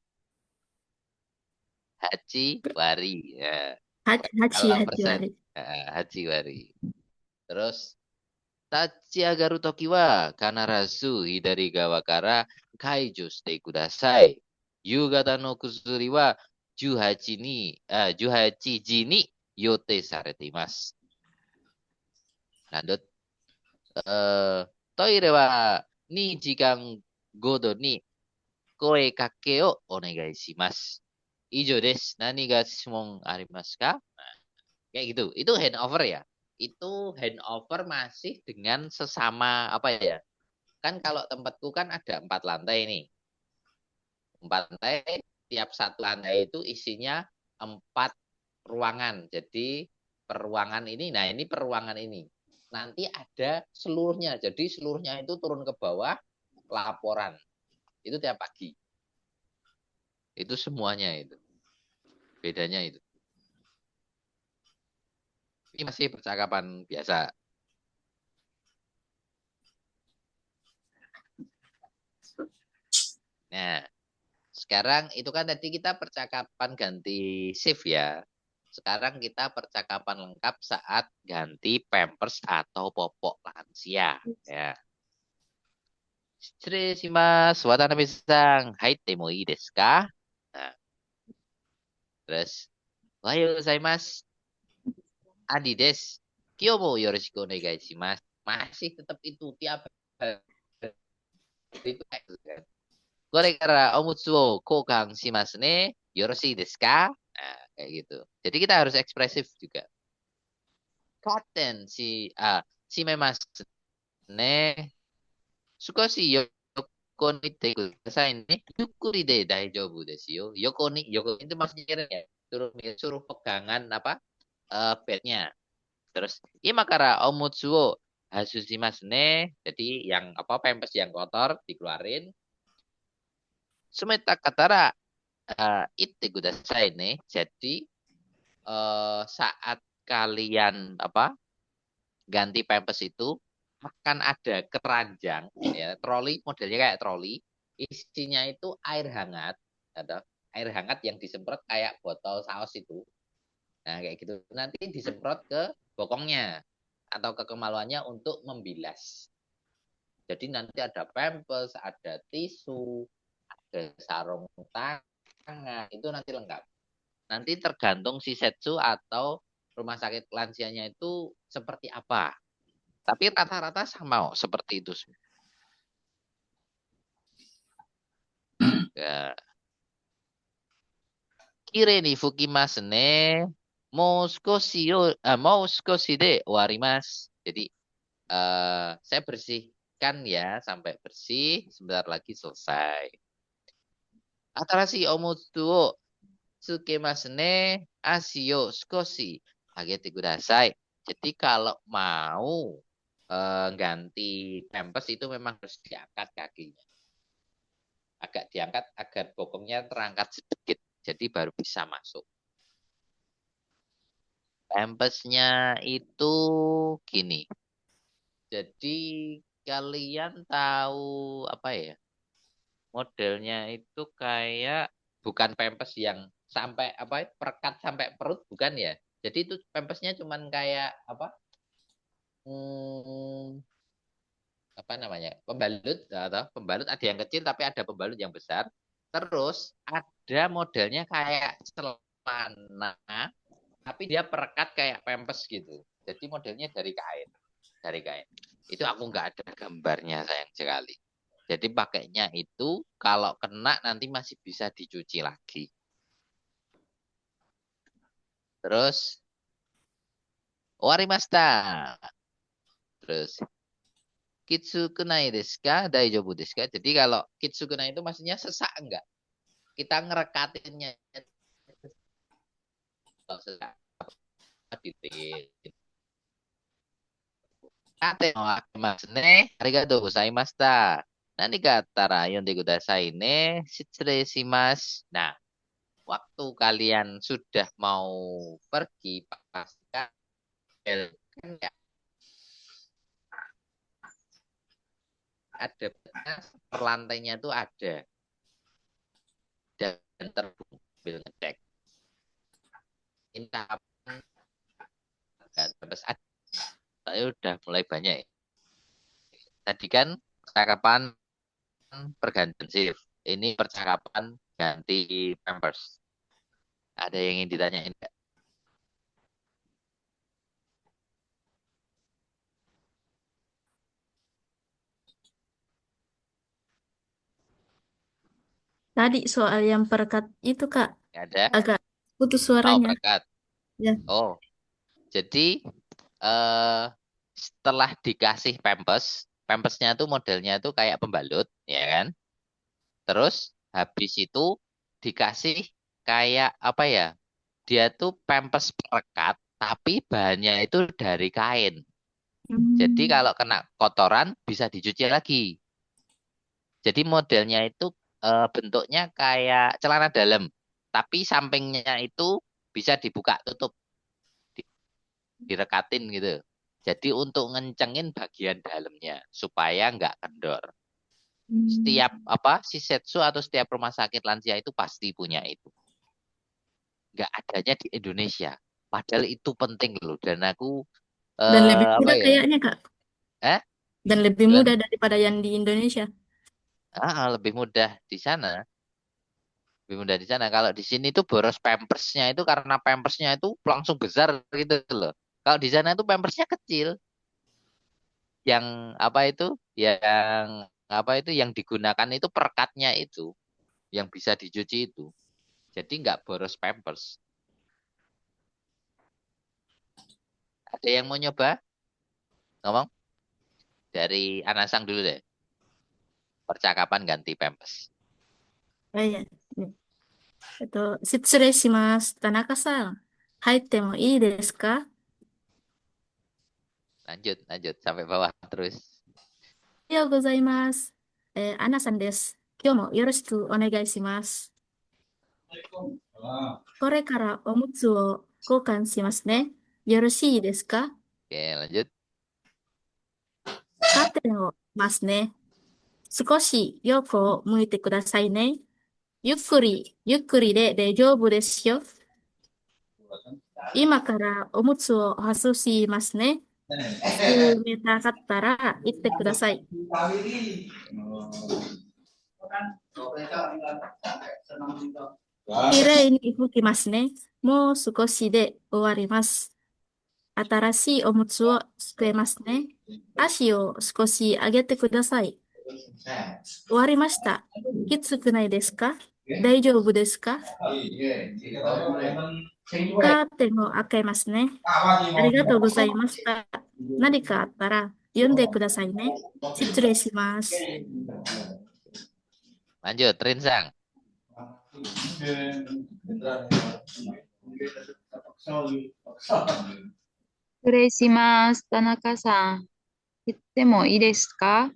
Hachi wari. Ya. Hachi Wari. Hachi wari. Terus tachiagaru toki wa kanarazu hidari gawa kara kaijo shite kudasai. Yugata no kusuri wa 18 ji ni yote sarete imasu. Lanjut. Toire wa 2時間ごとに声かけをお願いします。Ijo desu. Nani ga shimon arimasu ka? Nah, kayak gitu. Itu handover ya. Itu handover masih dengan sesama apa ya? Kan kalau tempatku kan ada 4 lantai nih. 4 lantai, tiap satu lantai itu isinya 4 ruangan. Jadi per ruangan ini, nah ini per ruangan ini. Nanti ada seluruhnya. Jadi seluruhnya itu turun ke bawah laporan. Itu tiap pagi. Itu semuanya itu. Bedanya itu. Ini masih percakapan biasa. Nah, sekarang itu kan tadi kita percakapan ganti shift ya. Sekarang kita percakapan lengkap saat ganti pampers atau popok lansia. Ya. Shirei Watanabe-san, haite mo ii desu ka? Nah, terus, ohayou gozaimasu. Adi desu. Kyo mo yoroshiku onegai shimasu. Masih tetap itu tiap hari itu kayak gitu kan. Kore kara omutsu wo koukan shimasu ne. Yoroshii desu ka? Nah, kayak gitu. Jadi kita harus ekspresif juga. Katen shimemasu ne. Sukoshi yoko ni te kudasai ne. Yukkuri de daijoubu desu yo. Yoko itu maksudnya ya. Suruh pegangan apa? Bednya. Terus ima kara omutsu wo hasushimasu ne. Jadi yang apa pampers yang kotor dikeluarin. Sumeta katara itte kudasai ne. Jadi saat kalian apa ganti pampers itu akan ada keranjang ya, troli modelnya kayak troli, isinya itu air hangat atau air hangat yang disemprot kayak botol saus itu. Nah, kayak gitu. Nanti disemprot ke bokongnya atau ke kemaluannya untuk membilas. Jadi nanti ada pampers, ada tisu, ada sarung tangan, itu nanti lengkap. Nanti tergantung si setsu atau rumah sakit lansianya itu seperti apa. Tapi rata-rata sama seperti itu. Ya. Kire ni fukimasu ne. Mau skoshi de owarimasu. Jadi saya bersihkan ya sampai bersih. Sebentar lagi selesai. Atarashi omutsu wo tsukemasu ne. Ashi yo skoshi agete kudasai. Jadi kalau mau ganti pampers itu memang harus diangkat kakinya. Agak diangkat agar bokongnya terangkat sedikit. Jadi baru bisa masuk. Pampersnya itu gini. Jadi kalian tahu apa ya? Modelnya itu kayak bukan pampers yang sampai apa perekat sampai perut bukan ya. Jadi itu pampersnya cuman kayak apa? Apa namanya? Pembalut atau pembalut ada yang kecil tapi ada pembalut yang besar. Terus ada modelnya kayak celana tapi dia perekat kayak pampers gitu. Jadi modelnya dari kain. Dari kain. Itu aku nggak ada gambarnya sayang sekali. Jadi pakainya itu kalau kena nanti masih bisa dicuci lagi. Terus warimashita. Terus kitsukunai desu ka? Daijoubu desu ka? Jadi kalau kitsukunai itu maksudnya sesak enggak? Kita ngerekatinnya kalau sesak titik. Kate no akimasu ne. Arigatou gozaimashita. Nani ga attara yonde kudasai ne. Shitsurei shimasu. Nah, waktu kalian sudah mau pergi pastikan bel kan ya ada per lantainya itu ada dan terbuka ngecek. Ini kapan terus ada. Saya udah mulai banyak ya. Tadi kan percakapan pergantian shift. Ini percakapan ganti pampers. Ada yang ingin ditanyain enggak? Tadi soal yang perekat itu, Kak, Nggak ada? agak putus Oh, suaranya. perekat. Ya. Oh, jadi eh setelah dikasih pampasnya tuh modelnya tuh kayak pembalut, ya kan? Terus habis itu dikasih kayak apa ya? Dia tuh pampers perekat, tapi bahannya itu dari kain. Jadi Hmm. kalau kena kotoran bisa dicuci lagi. Jadi modelnya itu bentuknya kayak celana dalam, tapi sampingnya itu bisa dibuka tutup, di- direkatin gitu. Jadi untuk ngencengin bagian dalamnya supaya nggak kendor. Hmm. Setiap apa Shisetsu atau setiap rumah sakit lansia itu pasti punya itu. Nggak adanya di Indonesia. Padahal itu penting loh. Dan aku Dan lebih apa mudah ya? kayaknya, Kak. Eh, Dan lebih Glenn? mudah daripada yang di Indonesia. Lebih mudah di sana. Lebih mudah di sana. Kalau di sini tuh boros pampersnya itu karena pampersnya itu langsung besar gitu loh. Kalau di sana itu pampersnya kecil. Yang apa itu? Yang apa itu? Yang digunakan itu perekatnya itu. Yang bisa dicuci itu. Jadi nggak boros pampers. Ada yang mau nyoba? Ngomong? Dari Anasang dulu deh. Percakapan ganti pampers. Oh, iya. Shitsureshimasu, Tanaka-san. Haite mo ii desu ka? Lanjut, lanjut. Sampai bawah terus. おはようございます。アナさんです。今日もよろしくお願いします。これからおむつを交換しますね。よろしいですか？ Oke, lanjut. カーテンをますね。少し横を向いてくださいね。ゆっくり、ゆっくりで大丈夫ですよ。今からおむつを外しますね。冷たかったら言ってください。きれいに拭きますね。もう少しで終わります。新しいおむつをつけますね。足を少し上げてください。終わりました。きつくないですか？大丈夫ですか？カーテンを開けますね。ありがとうございました。何かあったら読んでくださいね。失礼します。 Lanjut, Rinsang. Uresimasu, Tanaka-san. 言ってもいいですか？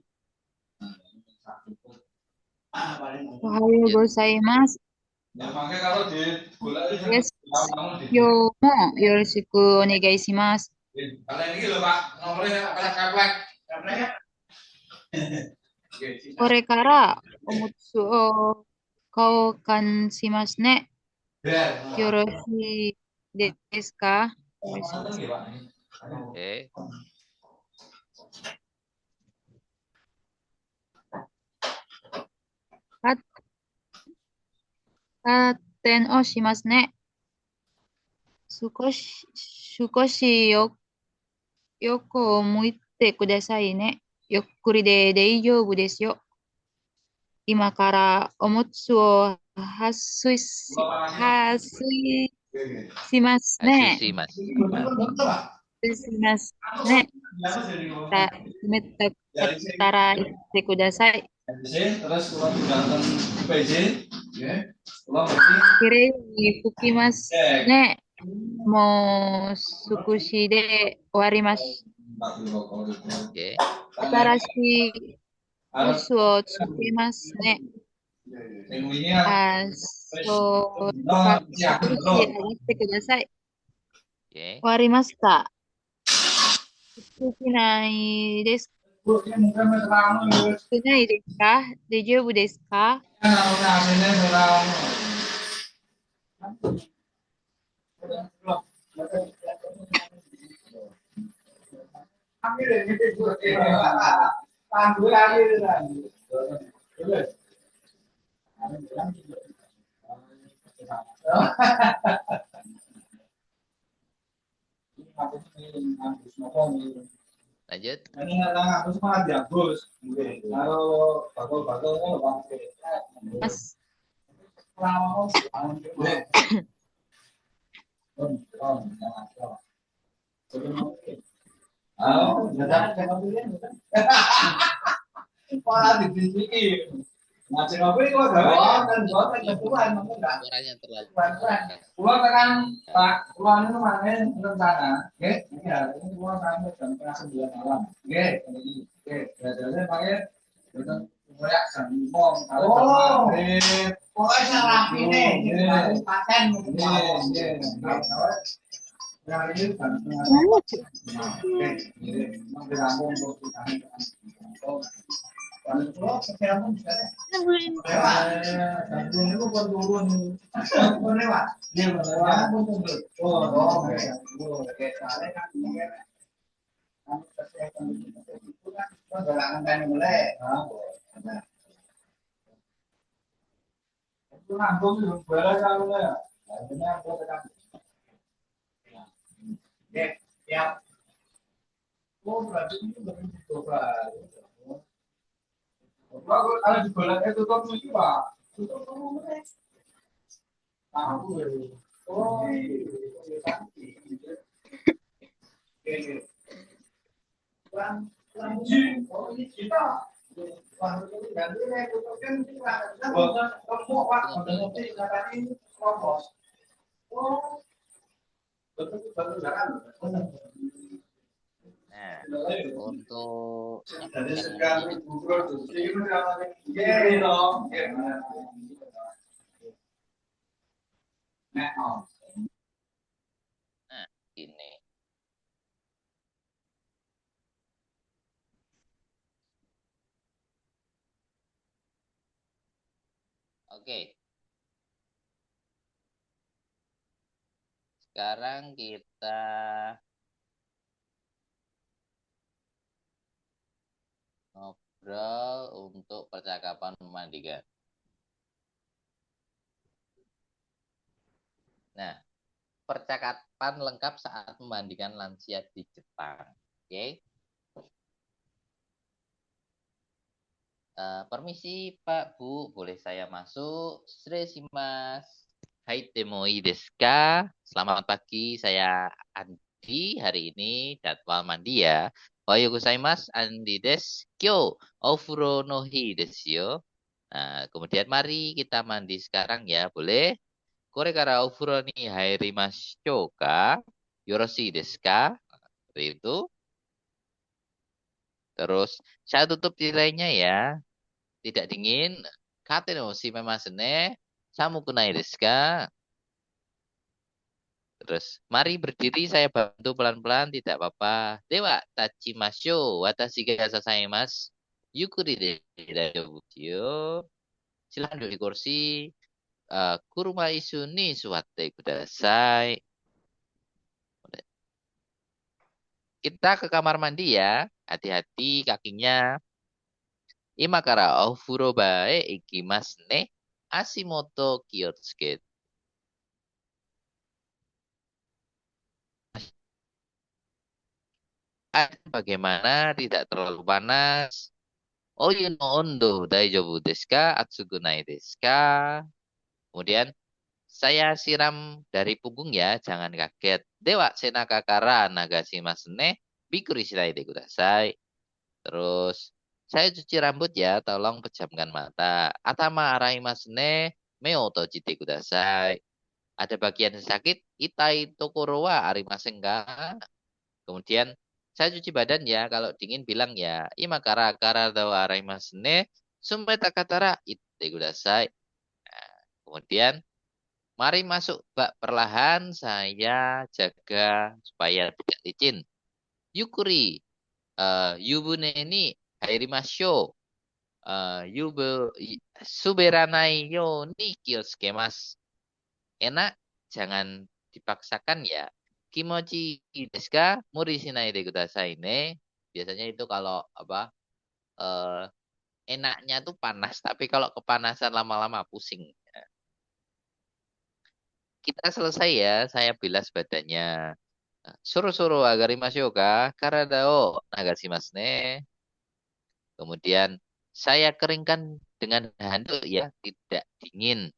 おはようございます。です。今日もよろしくお願いします。これからおむつを交換しますね。よろしいですか？ Oke. Katen o shimasu ne. 少し横を向いてくださいね。ゆっくりで大丈夫ですよ。今からおむつをはすいしますね。 Sushi, Mas. しますね。冷たかったら言ってください。きれいに拭きますね。もう少しで終わります。 Oke. 新しいおむつをつけますね。そう、少し上げてください。 Oke. 終わりました。少ないですか？少ないですか？大丈夫ですか？ Lanjut. Mas, Suaranya terlalu keras. Pulau tekan Pak, pulau itu mana rencana? Oke, ini hari ini pulau sampai jam setengah 9 malam. Oke, oke, biasanya pakai betul koyak jam 5 kalau pokoknya rapi nih, paten mungkin. Yang ini jam setengah 9. Oke, mau dirangkum untuk kita. Kalau pulau sekian pun bisa deh. Lewat, dan itu pun turun, pun lewat. Dia lewat pun turun. Oh, oke. Oke, soalnya kan mungkin kamu kesehatan itu kan perjalanan kan mulai. Itu nanggung itu boleh kalau ya. Ini aku tekan. Oke, siap. Oh, berarti ini belum dicoba. Kalau di bola itu tutup itu Pak. Tutup kamu mulai. Aku oh, ini kita Nah, untuk dari yang sekarang ini produksi itu nah nah ini. Oke. Sekarang kita ngobrol untuk percakapan memandikan. Nah, percakapan lengkap saat memandikan lansia di Jepang. Oke. Permisi Pak, Bu, boleh saya masuk? Shimas. Hai temoi desu ka? Selamat pagi, saya Andi. Hari ini jadwal mandi ya. Ohayo gozaimasu, Andi desu. Kyo, ofuro no hi desu yo. Nah, kemudian mari kita mandi sekarang ya, boleh? Kore kara ofuro ni hairimashou ka? Yoroshii desu ka? Seperti itu. Terus, saya tutup tirainya ya. Tidak dingin. Kate no shimemasu ne. Samuku nai desu ka? Terus, mari berdiri, saya bantu pelan-pelan, tidak apa-apa. Dewa, tachimashou, watashi ga sasaimasu. Yukuri de daijoubu yo. Silahkan duduk di kursi. Kuruma isu ni suwatte kudasai. Kita ke kamar mandi ya. Hati-hati kakinya. Ima kara ofuro bae ikimasu ne. Ashimoto kiyotsukete. Bagaimana tidak terlalu panas? Oyu no ondo daijoubu desu ka? Atsuku nai desu ka? Kemudian saya siram dari punggung ya, jangan kaget. Dewa senaka kara nagashimasu ne. Bikuri shirai de kudasai. Terus saya cuci rambut ya, tolong pejamkan mata. Atama araimasu ne. Meo tojite kudasai. Ada bagian yang sakit, itai tokoro wa arimasen ka? Kemudian saya cuci badan ya, kalau dingin bilang ya, ima kara kara dawa araimasu ne. Sumpai takatara ite kudasai. Nah, kemudian mari masuk bak perlahan, saya jaga supaya tidak licin. Yukuri, yubune ni hairimashou. Suberanai yo ni kiosukemas. Enak, jangan dipaksakan ya. Kimochi desu ka? Muri shinai de kudasai ne. Biasanya itu kalau apa eh, enaknya tuh panas, tapi kalau kepanasan lama-lama pusing. Kita selesai ya, saya bilas badannya. Suruh-suruh agarimasyo ka? Karada o nagashimasu ne. Kemudian saya keringkan dengan handuk ya, tidak dingin.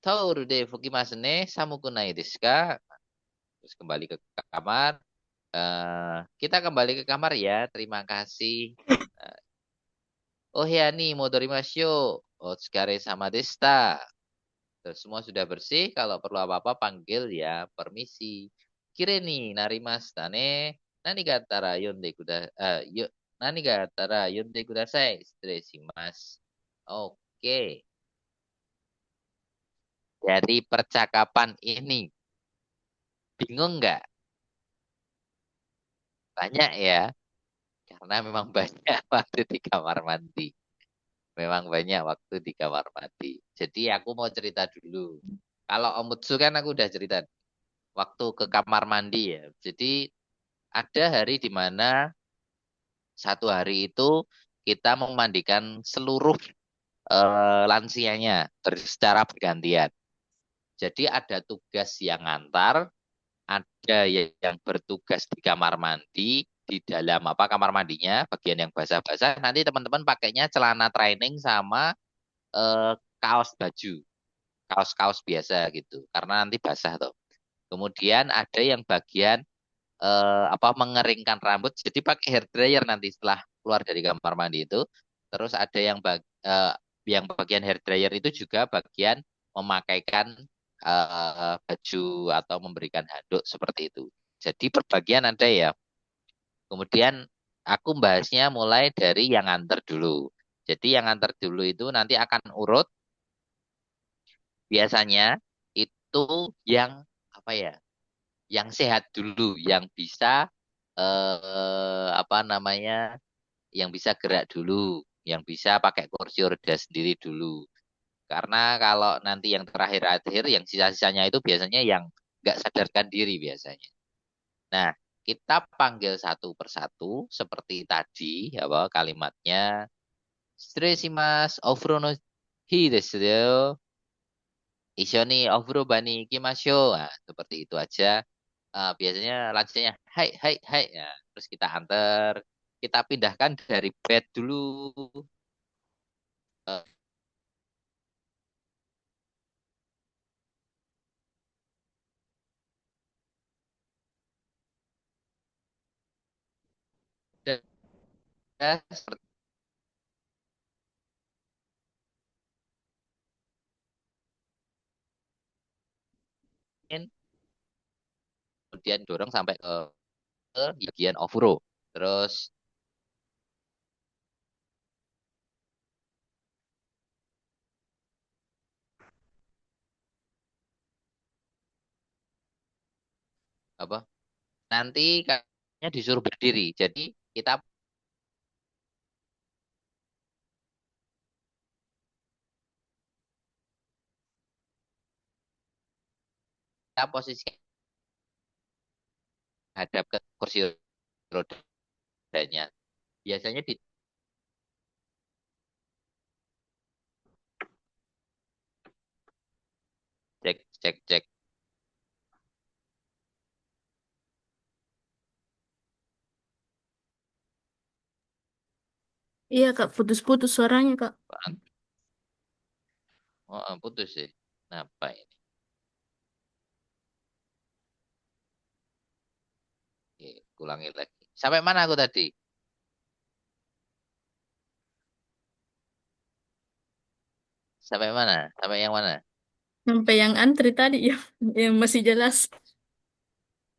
Tauru de fukimasu ne samukunai desu ka? Terus kembali ke kamar. Kita kembali ke kamar ya. Terima kasih. Oh ya nih, modorimashou. Otsukare sama desta. Terus semua sudah bersih. Kalau perlu apa-apa panggil ya. Permisi. Kire nih narimashita ne. Nani ga attara yonde nani ga attara yonde kudasai. Shitsurei shimasu. Oke. Dari percakapan ini, bingung nggak? Banyak ya. Karena memang banyak waktu di kamar mandi. Memang banyak waktu di kamar mandi. Jadi aku mau cerita dulu. Kalau Omutsu kan aku udah cerita waktu ke kamar mandi ya. Jadi ada hari di mana satu hari itu kita memandikan seluruh lansianya secara bergantian. Jadi ada tugas yang ngantar, ada yang bertugas di kamar mandi, di dalam kamar mandinya, bagian yang basah-basah. Nanti teman-teman pakainya celana training sama kaos baju, kaos-kaos biasa gitu, karena nanti basah tuh. Kemudian ada yang bagian mengeringkan rambut, jadi pakai hair dryer nanti setelah keluar dari kamar mandi itu. Terus ada yang bagian hair dryer itu juga bagian memakaikan baju atau memberikan handuk seperti itu. Jadi perbagian ada ya. Kemudian aku bahasnya mulai dari yang antar dulu. Jadi yang antar dulu itu nanti akan urut. Biasanya itu yang apa ya? Yang sehat dulu, yang bisa apa namanya? Yang bisa gerak dulu, yang bisa pakai kursi roda sendiri dulu. Karena kalau nanti yang terakhir-akhir, yang sisa-sisanya itu biasanya yang nggak sadarkan diri biasanya. Nah, kita panggil satu persatu seperti tadi, ya kalimatnya. Stresimas ofuro no hi desu yo. Isyo ni ofuro bani ikimashou. Nah, seperti itu aja. Biasanya lansianya hai hai hai. Ya, terus kita antar, kita pindahkan dari bed dulu. Eh, dan seperti ini, kemudian dorong sampai ke bagian ofuro. Terus apa? Nanti kayaknya disuruh berdiri. Jadi kita posisi hadap ke kursi rodanya. Biasanya di cek cek cek. Iya, Kak, putus-putus suaranya, Kak. Oh, putus sih. Kenapa ini? Oke, ulangi lagi. Sampai mana aku tadi? Sampai mana? Sampai yang mana? Sampai yang antri tadi yang masih jelas,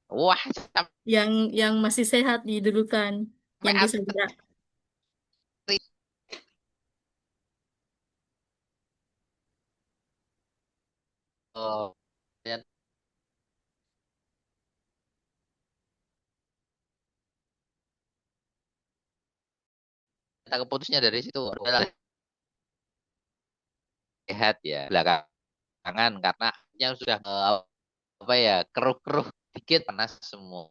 Wah, yang masih sehat didudukan, sampai yang bisa antri. gerak. Oh, ternyata keputusnya dari situ. Udahlah, sehat ya belakangan karena yang sudah keruh-keruh dikit panas semua.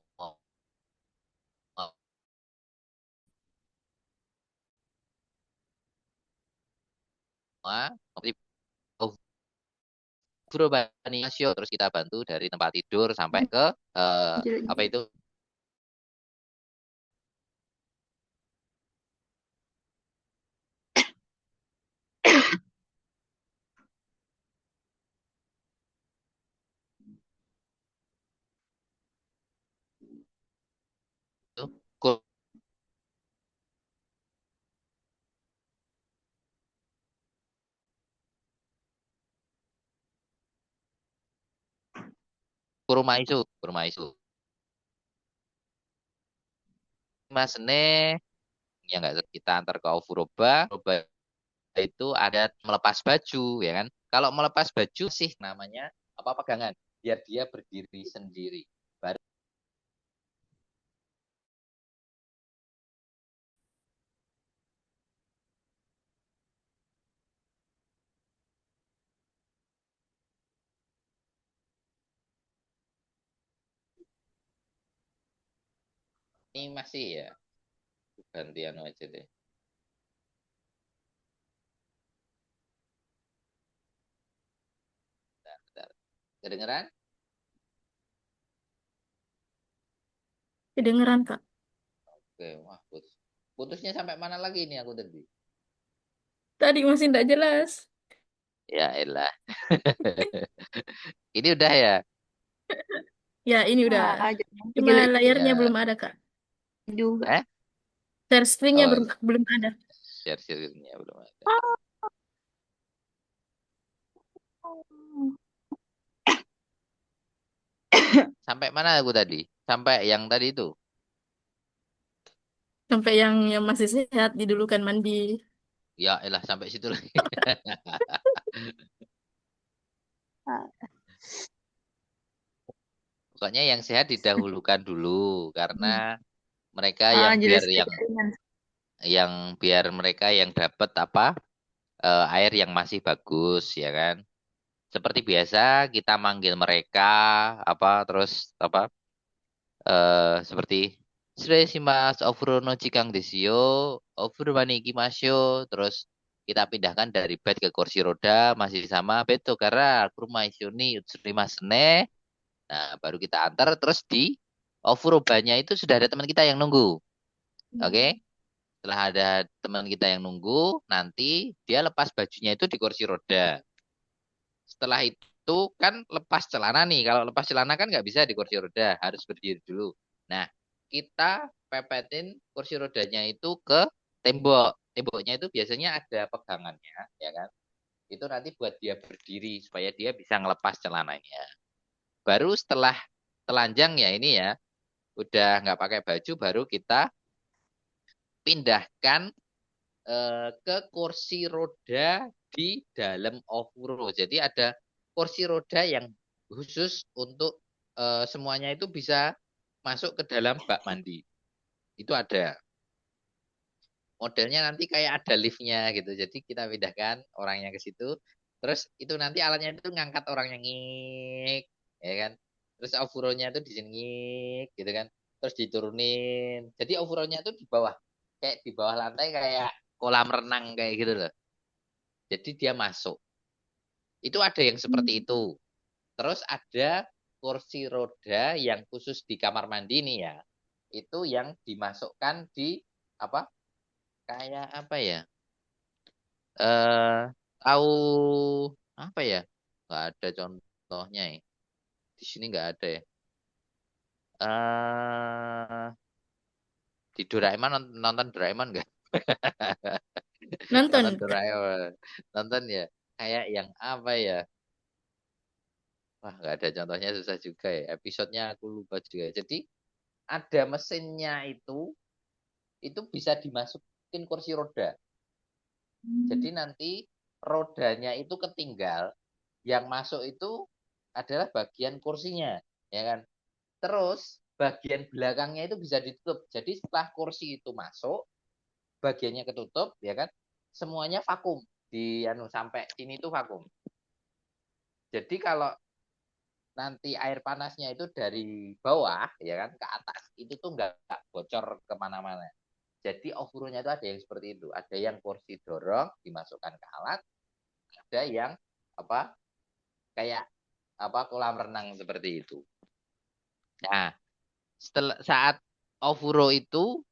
Seperti Bani Masyo, terus kita bantu dari tempat tidur sampai ke apa itu Kurumaisu, kurumaisu. Mas ne ya nggak kita antar ke Ofuroba. Ofuroba itu ada melepas baju ya kan. Kalau melepas baju sih namanya apa pegangan biar dia berdiri sendiri. Baru ini masih ya gantian aja deh. Bentar, bentar. Kedengeran? Kedengeran, Kak. Oke, wah putus. Putusnya sampai mana lagi ini aku tadi? Tadi masih tidak jelas. Ya elah. Ini udah ya. Ya, ini udah. Ah, jangan Cuma jelek layarnya Ya. belum ada, Kak. juga. Share screen-nya Oh, belum ada. share-nya belum ada. Sampai mana aku tadi? Sampai yang tadi itu. Sampai yang masih sehat didulukan mandi. Ya elah sampai situ lagi. Ah, Pokoknya yang sehat didahulukan dulu karena mereka jelas keringan. biar mereka yang dapat apa air yang masih bagus ya kan. Seperti biasa kita manggil mereka apa terus apa seperti Shimas ofuro no jikang desio, ofuro mani ikimasyo, terus kita pindahkan dari bed ke kursi roda masih sama beto karena kurma ni utsurimasu ne. Nah, baru kita antar terus di ofurobanya itu sudah ada teman kita yang nunggu. Oke? Setelah ada teman kita yang nunggu, nanti dia lepas bajunya itu di kursi roda. Setelah itu kan lepas celana nih. Kalau lepas celana kan nggak bisa di kursi roda, harus berdiri dulu. Nah, kita pepetin kursi rodanya itu ke tembok. Temboknya itu biasanya ada pegangannya, ya kan? Itu nanti buat dia berdiri supaya dia bisa ngelepas celananya. Baru setelah telanjang ya ini ya, udah nggak pakai baju, baru kita pindahkan ke kursi roda di dalam ofuro. Jadi ada kursi roda yang khusus untuk semuanya itu bisa masuk ke dalam bak mandi. Itu ada. Modelnya nanti kayak ada liftnya gitu. Jadi kita pindahkan orangnya ke situ. Terus itu nanti alatnya itu ngangkat orangnya ngik, ya kan? Terus ofuronya itu di sini ngik, gitu kan? Terus diturunin. Jadi ofuronya itu di bawah, kayak di bawah lantai kayak kolam renang kayak gitu loh. Jadi dia masuk. Itu ada yang seperti itu. Terus ada kursi roda yang khusus di kamar mandi nih ya. Itu yang dimasukkan di apa? Kayak apa ya? Tahu apa ya? Nggak ada contohnya ya. Di sini nggak ada ya. eh di Doraemon nonton Doraemon nggak? Nonton Nonton, Kak. Doraemon. Nonton ya. Kayak yang apa ya? Wah, nggak ada contohnya susah juga ya. Episodenya aku lupa juga. Jadi ada mesinnya itu bisa dimasukin kursi roda. Jadi nanti rodanya itu ketinggal, yang masuk itu adalah bagian kursinya, ya kan? Terus bagian belakangnya itu bisa ditutup. Jadi setelah kursi itu masuk, bagiannya ketutup, ya kan? Semuanya vakum di anu sampai sini tuh vakum. Jadi kalau nanti air panasnya itu dari bawah, ya kan, ke atas, itu tuh nggak bocor kemana-mana. Jadi overnya itu ada yang seperti itu. Ada yang kursi dorong dimasukkan ke alat, ada yang apa kayak apa kolam renang seperti itu. Nah, setelah saat ovuro itu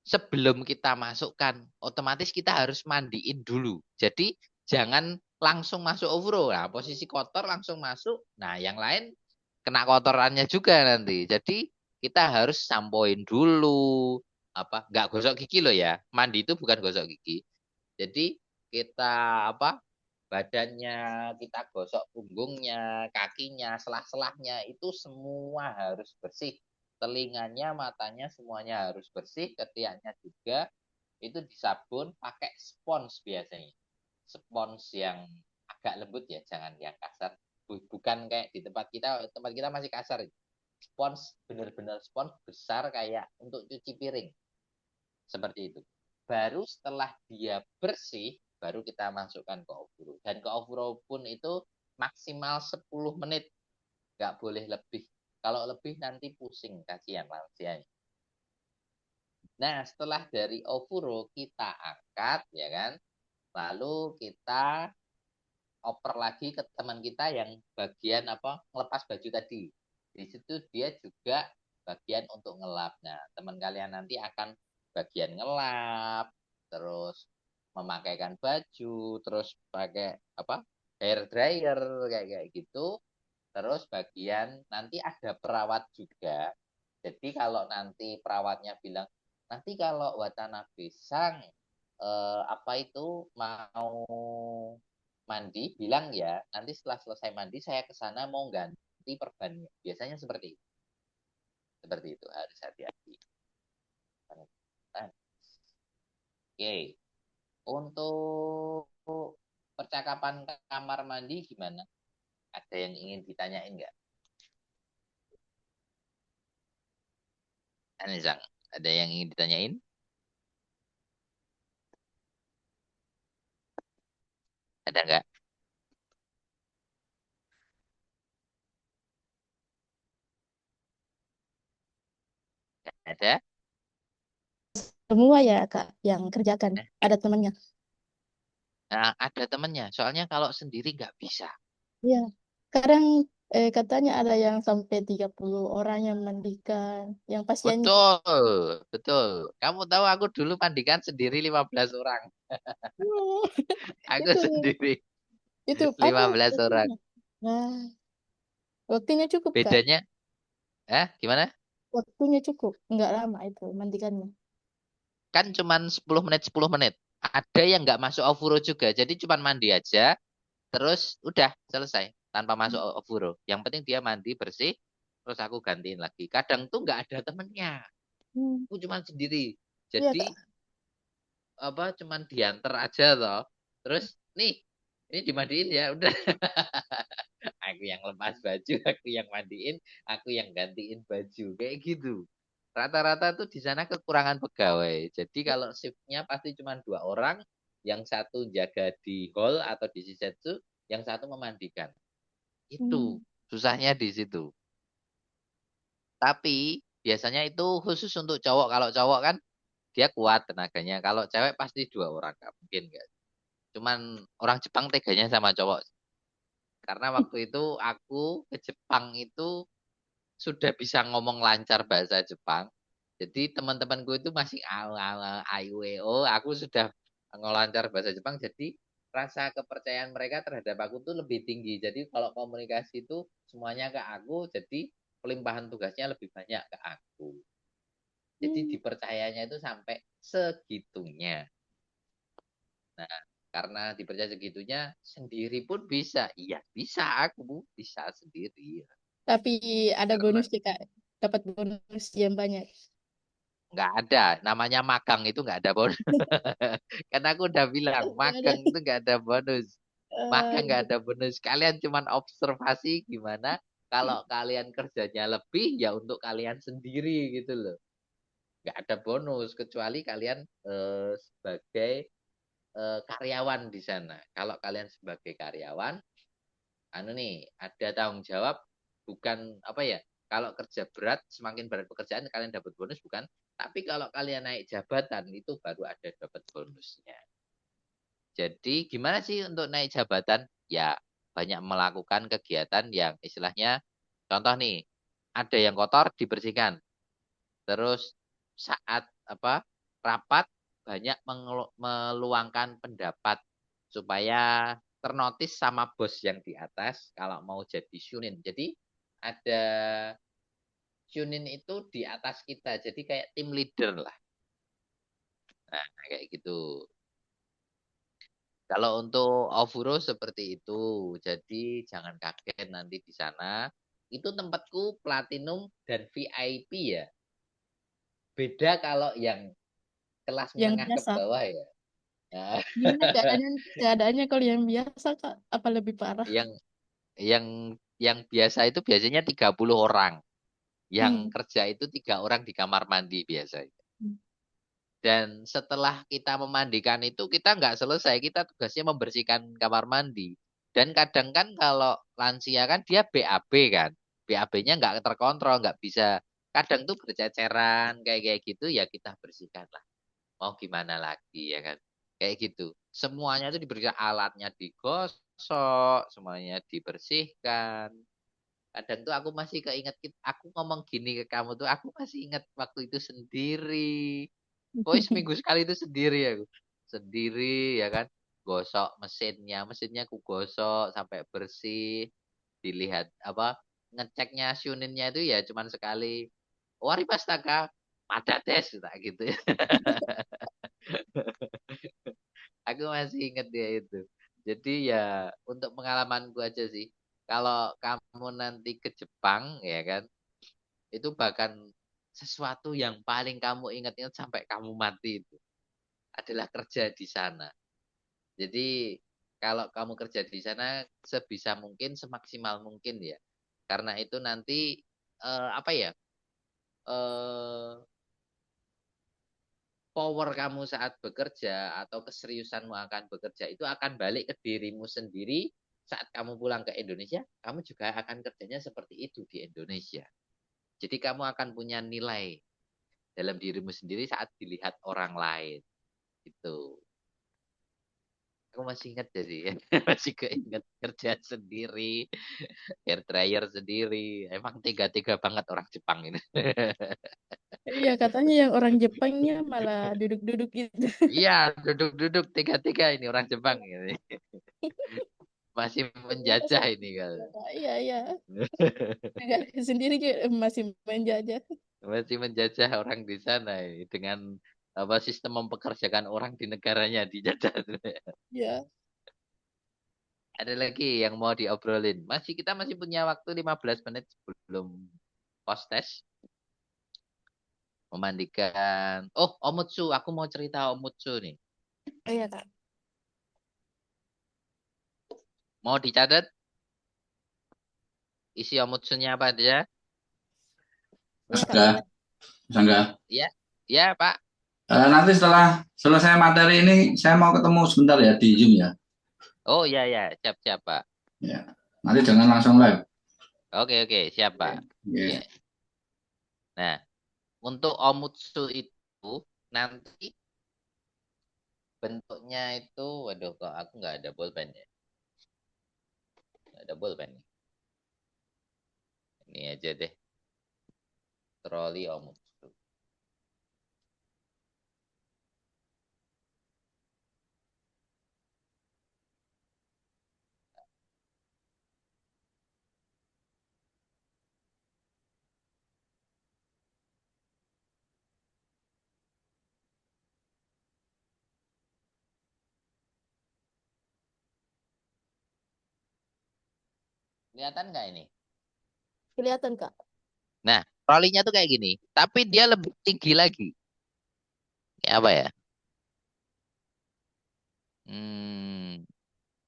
sebelum kita masukkan, otomatis kita harus mandiin dulu. Jadi jangan langsung masuk ovuro. Nah, posisi kotor langsung masuk. Nah, yang lain kena kotorannya juga nanti. Jadi kita harus sampoin dulu. Apa? Nggak gosok gigi loh ya. Mandi itu bukan gosok gigi. Jadi kita apa? badannya kita gosok, punggungnya, kakinya, selah-selahnya itu semua harus bersih. Telinganya, matanya semuanya harus bersih, ketiaknya juga itu disabun pakai spons biasanya. Spons yang agak lembut ya, jangan yang kasar. Bukan kayak di tempat kita masih kasar. Spons, benar-benar spons besar kayak untuk cuci piring. Seperti itu. Baru setelah dia bersih, baru kita masukkan ke ofuro. Dan ke ofuro pun itu maksimal 10 menit. Nggak boleh lebih. Kalau lebih nanti pusing, kasihan lansianya. Nah, setelah dari ofuro kita angkat, ya kan? Lalu kita oper lagi ke teman kita yang bagian apa ngelepas baju tadi. Di situ dia juga bagian untuk ngelap. Nah, teman kalian nanti akan bagian ngelap, terus memakaikan baju, terus pakai apa hair dryer kayak gitu. Terus bagian nanti ada perawat juga. Jadi kalau nanti perawatnya bilang nanti kalau Watanabe sang apa itu mau mandi, bilang ya, nanti setelah selesai mandi saya ke sana mau ganti perbannya. Biasanya seperti itu. Seperti itu, harus hati-hati. Oke, untuk percakapan kamar mandi gimana? Ada yang ingin ditanyain nggak? Anizang, ada yang ingin ditanyain? Ada nggak? Ada? Semua ya Kak yang kerjakan. Ada temannya. Nah, ada temennya. Soalnya kalau sendiri nggak bisa. Iya. Kadang katanya ada yang sampai 30 orang yang mandikan. Yang pasiennya. Betul, betul. Kamu tahu aku dulu mandikan sendiri 15 orang. Oh, Aku itu sendiri itu apa 15 orang. waktunya? Nah, waktunya cukup Kak. Bedanya, gimana? Waktunya cukup. Enggak lama itu mandikannya. Kan cuman 10 menit, 10 menit. Ada yang nggak masuk ofuro juga. Jadi cuman mandi aja, terus udah selesai. Tanpa masuk ofuro. Yang penting dia mandi bersih, terus aku gantiin lagi. Kadang tuh nggak ada temennya. Hmm. Aku cuman sendiri. Iya Kak. Jadi apa cuman diantar aja toh. Terus nih, ini dimandiin ya, udah. Aku yang lepas baju, aku yang mandiin, aku yang gantiin baju. Kayak gitu. Rata-rata tuh di sana kekurangan pegawai. Jadi kalau shiftnya pasti cuma 2 orang, yang satu jaga di hall atau di shisetsu, yang satu memandikan. Hmm. Itu susahnya di situ. Tapi biasanya itu khusus untuk cowok. Kalau cowok kan dia kuat tenaganya. Kalau cewek pasti 2 orang, nggak mungkin nggak. Cuman orang Jepang teganya sama cowok. Karena waktu itu aku ke Jepang itu sudah bisa ngomong lancar bahasa Jepang. Jadi teman-temanku itu masih AIWO, aku sudah ngelancar bahasa Jepang. Jadi rasa kepercayaan mereka terhadap aku tuh lebih tinggi. Jadi kalau komunikasi itu semuanya ke aku, jadi pelimpahan tugasnya lebih banyak ke aku. Jadi Hmm. dipercayanya itu sampai segitunya. Nah, karena dipercaya segitunya, sendiri pun bisa. Iya, bisa aku, bisa sendiri. Tapi ada Karena bonus sih Kak. Dapat bonus yang banyak. nggak ada, namanya magang itu nggak ada bonus. Karena aku udah bilang, Nggak ada. magang itu nggak ada bonus. Magang nggak Gitu. ada bonus. Kalian cuman observasi gimana kalau kalian kerjanya lebih, ya untuk kalian sendiri gitu loh. Nggak ada bonus, kecuali kalian sebagai karyawan di sana. Kalau kalian sebagai karyawan, anu nih, ada tanggung jawab, bukan apa ya, kalau kerja berat, semakin berat pekerjaan kalian dapat bonus, bukan. Tapi kalau kalian naik jabatan, itu baru ada dapat bonusnya. Jadi gimana sih untuk naik jabatan? Ya banyak melakukan kegiatan yang istilahnya, contoh nih, ada yang kotor dibersihkan. Terus saat apa rapat banyak meluangkan pendapat supaya ternotis sama bos yang di atas kalau mau jadi shunin. Jadi ada shunin itu di atas kita. Jadi kayak tim leader lah. Nah, kayak gitu. Kalau untuk Ofuro seperti itu. Jadi jangan kaget nanti di sana. Itu tempatku platinum dan VIP ya. Beda kalau yang kelas Yang menengah ke biasa. bawah ya. Nah, Gimana keadaannya kalau yang biasa, Kak? Apa lebih parah? yang yang biasa itu biasanya 30 orang. Yang Hmm. kerja itu 3 orang di kamar mandi biasanya. Dan setelah kita memandikan itu kita nggak selesai, kita tugasnya membersihkan kamar mandi. Dan kadang kan kalau lansia kan dia BAB kan, BAB-nya nggak terkontrol, nggak bisa. Kadang tuh berceceran kayak kayak gitu ya kita bersihkan lah. Mau gimana lagi ya kan? Kayak gitu. Semuanya tuh diberikan alatnya digosok, semuanya dibersihkan. Kadang tuh aku masih keinget, aku ngomong gini ke kamu tuh, aku masih ingat waktu itu sendiri. Pokoknya seminggu sekali itu sendiri aku. Sendiri ya kan. Gosok mesinnya, mesinnya aku gosok sampai bersih. Dilihat apa ngeceknya Shuninnya itu ya cuman sekali. Wari pastaka, pada tes tak gitu ya. Aku masih ingat dia itu. Jadi ya untuk pengalamanku aja sih. Kalau kamu nanti ke Jepang ya kan, itu bahkan sesuatu yang paling kamu ingat-ingat sampai kamu mati itu adalah kerja di sana. Jadi kalau kamu kerja di sana sebisa mungkin semaksimal mungkin ya. Karena itu nanti apa ya? eh Power kamu saat bekerja atau keseriusanmu akan bekerja itu akan balik ke dirimu sendiri saat kamu pulang ke Indonesia, kamu juga akan kerjanya seperti itu di Indonesia. Jadi kamu akan punya nilai dalam dirimu sendiri saat dilihat orang lain. Gitu. Aku masih ingat jadi masih keinget kerja sendiri, hair dryer sendiri. Emang tega-tega banget orang Jepang ini. Iya, katanya yang orang Jepangnya malah duduk-duduk gitu. Iya, duduk-duduk tega-tega ini orang Jepang ini. Masih menjajah ini kan. Iya, iya. Negara sendiri juga masih menjajah. Masih menjajah orang di sana ini dengan apa sistem mempekerjakan orang di negaranya dijajah. Ya, Ada lagi yang mau diobrolin. Kita masih punya waktu 15 menit sebelum post test. Memandikan. Oh, Omutsu. Aku mau cerita Omutsu nih. oh, iya Kak. Mau dicatat isi Omutsunya apa aja? Iya Kak. Enggak, enggak. Iya, iya Pak. Nanti setelah selesai materi ini, saya mau ketemu sebentar ya di Zoom ya. Oh iya ya, siap-siap Pak. Ya. Nanti jangan langsung live. Oke, siap Pak. Iya. Ya. Nah, untuk Omutsu itu nanti bentuknya itu, waduh kok aku nggak ada bolpen ya. Nggak ada bolpen. Ini aja deh. Troli Omutsu. Kelihatan nggak ini? Kelihatan Kak. Nah, trolinya tuh kayak gini. Tapi dia lebih tinggi lagi. Kayak apa ya? Hmm.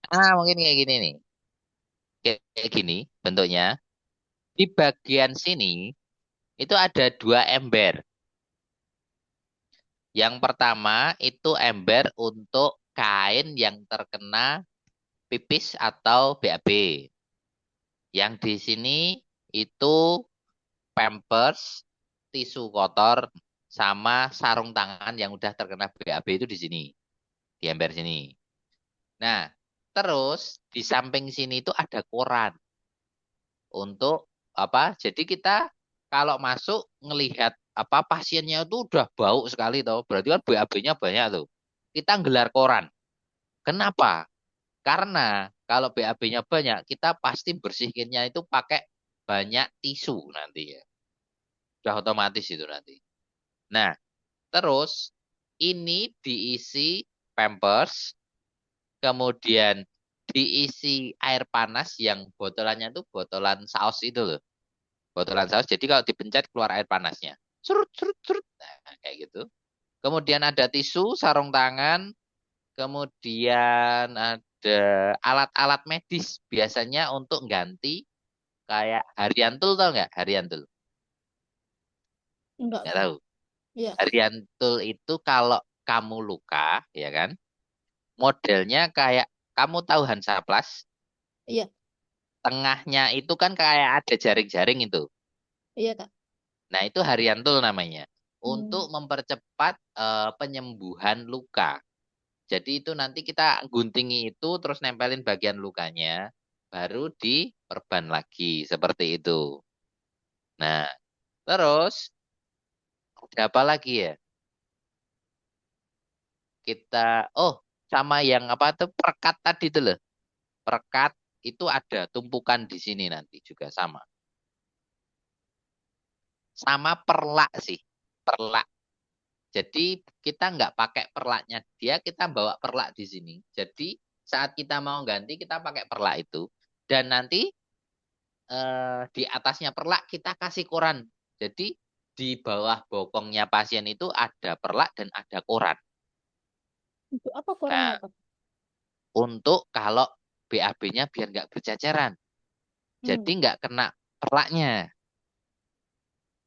Mungkin kayak gini nih. Kayak gini bentuknya. Di bagian sini itu ada 2 ember. Yang pertama itu ember untuk kain yang terkena pipis atau BAB. Yang di sini itu pampers, tisu kotor, sama sarung tangan yang udah terkena BAB itu di sini, di ember sini. Nah, terus di samping sini itu ada koran untuk apa? Jadi kita kalau masuk ngelihat apa pasiennya itu udah bau sekali tau. Berarti kan BAB-nya banyak tuh. Kita gelar koran. Kenapa? Karena kalau BAB-nya banyak, kita pasti bersihinnya itu pakai banyak tisu nanti ya. Udah otomatis itu nanti. Nah, terus ini diisi Pampers, kemudian diisi air panas yang botolannya itu botolan saus itu loh. Botolan saus. Jadi kalau dipencet keluar air panasnya. Surut, surut, surut. Nah, kayak gitu. Kemudian ada tisu, sarung tangan, kemudian ada alat-alat medis. Biasanya untuk ganti kayak Haryantul tau nggak? Haryantul. Enggak Nggak tahu. tahu. Iya, Haryantul itu kalau kamu luka, ya kan? Modelnya kayak, kamu tahu Hansaplast? iya, Tengahnya itu kan kayak ada jaring-jaring itu. iya Kak. Nah, itu Haryantul namanya. Untuk Hmm. mempercepat penyembuhan luka. Jadi itu nanti kita guntingi itu, terus nempelin bagian lukanya, baru diperban lagi. Seperti itu. Nah, terus ada apa lagi ya? Oh, sama yang apa tuh, perekat tadi tuh loh. Perekat itu ada tumpukan di sini nanti juga sama. Sama perlak sih. Perlak. Jadi kita nggak pakai perlaknya dia, kita bawa perlak di sini. Jadi saat kita mau ganti, kita pakai perlak itu. Dan nanti di atasnya perlak kita kasih koran. Jadi di bawah bokongnya pasien itu ada perlak dan ada koran. Untuk apa korannya Nah, Kak? untuk kalau BAB-nya biar nggak berceceran. Jadi Hmm. nggak kena perlaknya,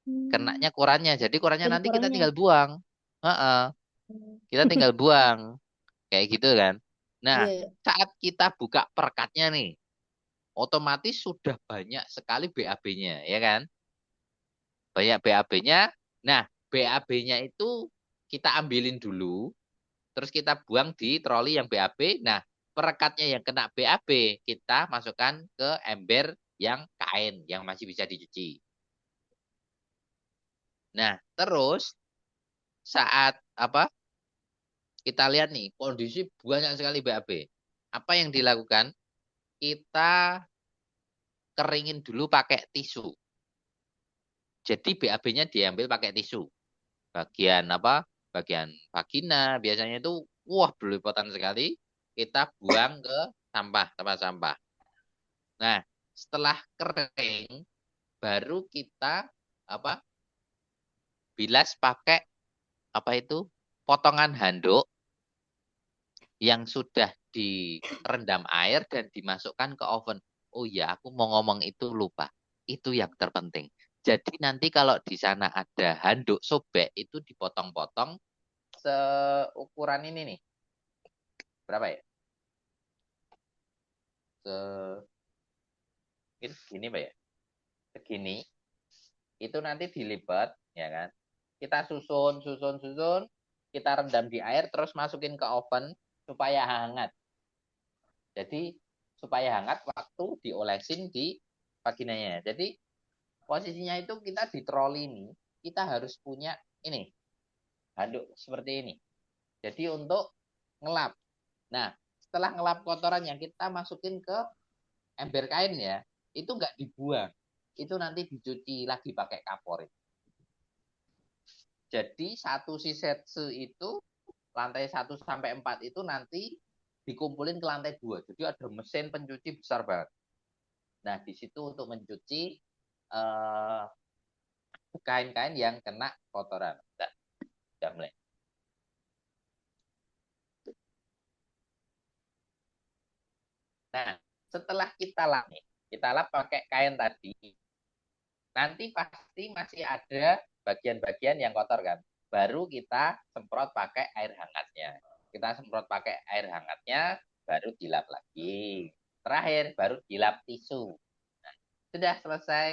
Hmm. kenanya korannya. Jadi korannya Jadi nanti kita korannya. tinggal buang. Heeh, Hmm. kita tinggal buang. Kayak gitu kan. Nah, Iya, iya. saat kita buka perekatnya nih, otomatis sudah banyak sekali BAB-nya, ya kan? Banyak BAB-nya. Nah, BAB-nya itu kita ambilin dulu, terus kita buang di troli yang BAB. Nah, perekatnya yang kena BAB, kita masukkan ke ember yang kain, yang masih bisa dicuci. Nah, terus saat apa? Kita lihat nih, kondisi banyak sekali BAB. Apa yang dilakukan? Kita keringin dulu pakai tisu. Jadi BAB-nya diambil pakai tisu. Bagian apa? Bagian vagina biasanya itu wah belepotan sekali. Kita buang ke sampah, tempat sampah. Nah, setelah kering baru kita apa? Bilas pakai apa itu? Potongan handuk yang sudah direndam air dan dimasukkan ke oven. Oh iya, aku mau ngomong itu lupa. Itu yang terpenting. Jadi nanti kalau di sana ada handuk sobek itu dipotong-potong seukuran ini nih. Berapa ya? Se Mungkin segini Pak ya. Segini. Itu nanti dilipat, ya kan? Kita susun, susun, susun. Kita rendam di air, terus masukin ke oven supaya hangat. Jadi supaya hangat waktu diolesin di vaginanya. Jadi posisinya itu kita di troli ini, kita harus punya ini, handuk seperti ini. Jadi untuk ngelap. Nah, setelah ngelap kotoran yang kita masukin ke ember kain ya, itu nggak dibuang. Itu nanti dicuci lagi pakai kaporit. Jadi satu sisetsu itu lantai 1 sampai 4 itu nanti dikumpulin ke lantai 2. Jadi ada mesin pencuci besar banget. Nah, di situ untuk mencuci eh, kain-kain yang kena kotoran. Udah mulai. Nah, setelah kita lap pakai kain tadi, nanti pasti masih ada bagian-bagian yang kotor kan. Baru kita semprot pakai air hangatnya. Kita semprot pakai air hangatnya, baru dilap lagi. Terakhir, baru dilap tisu. Nah, sudah selesai,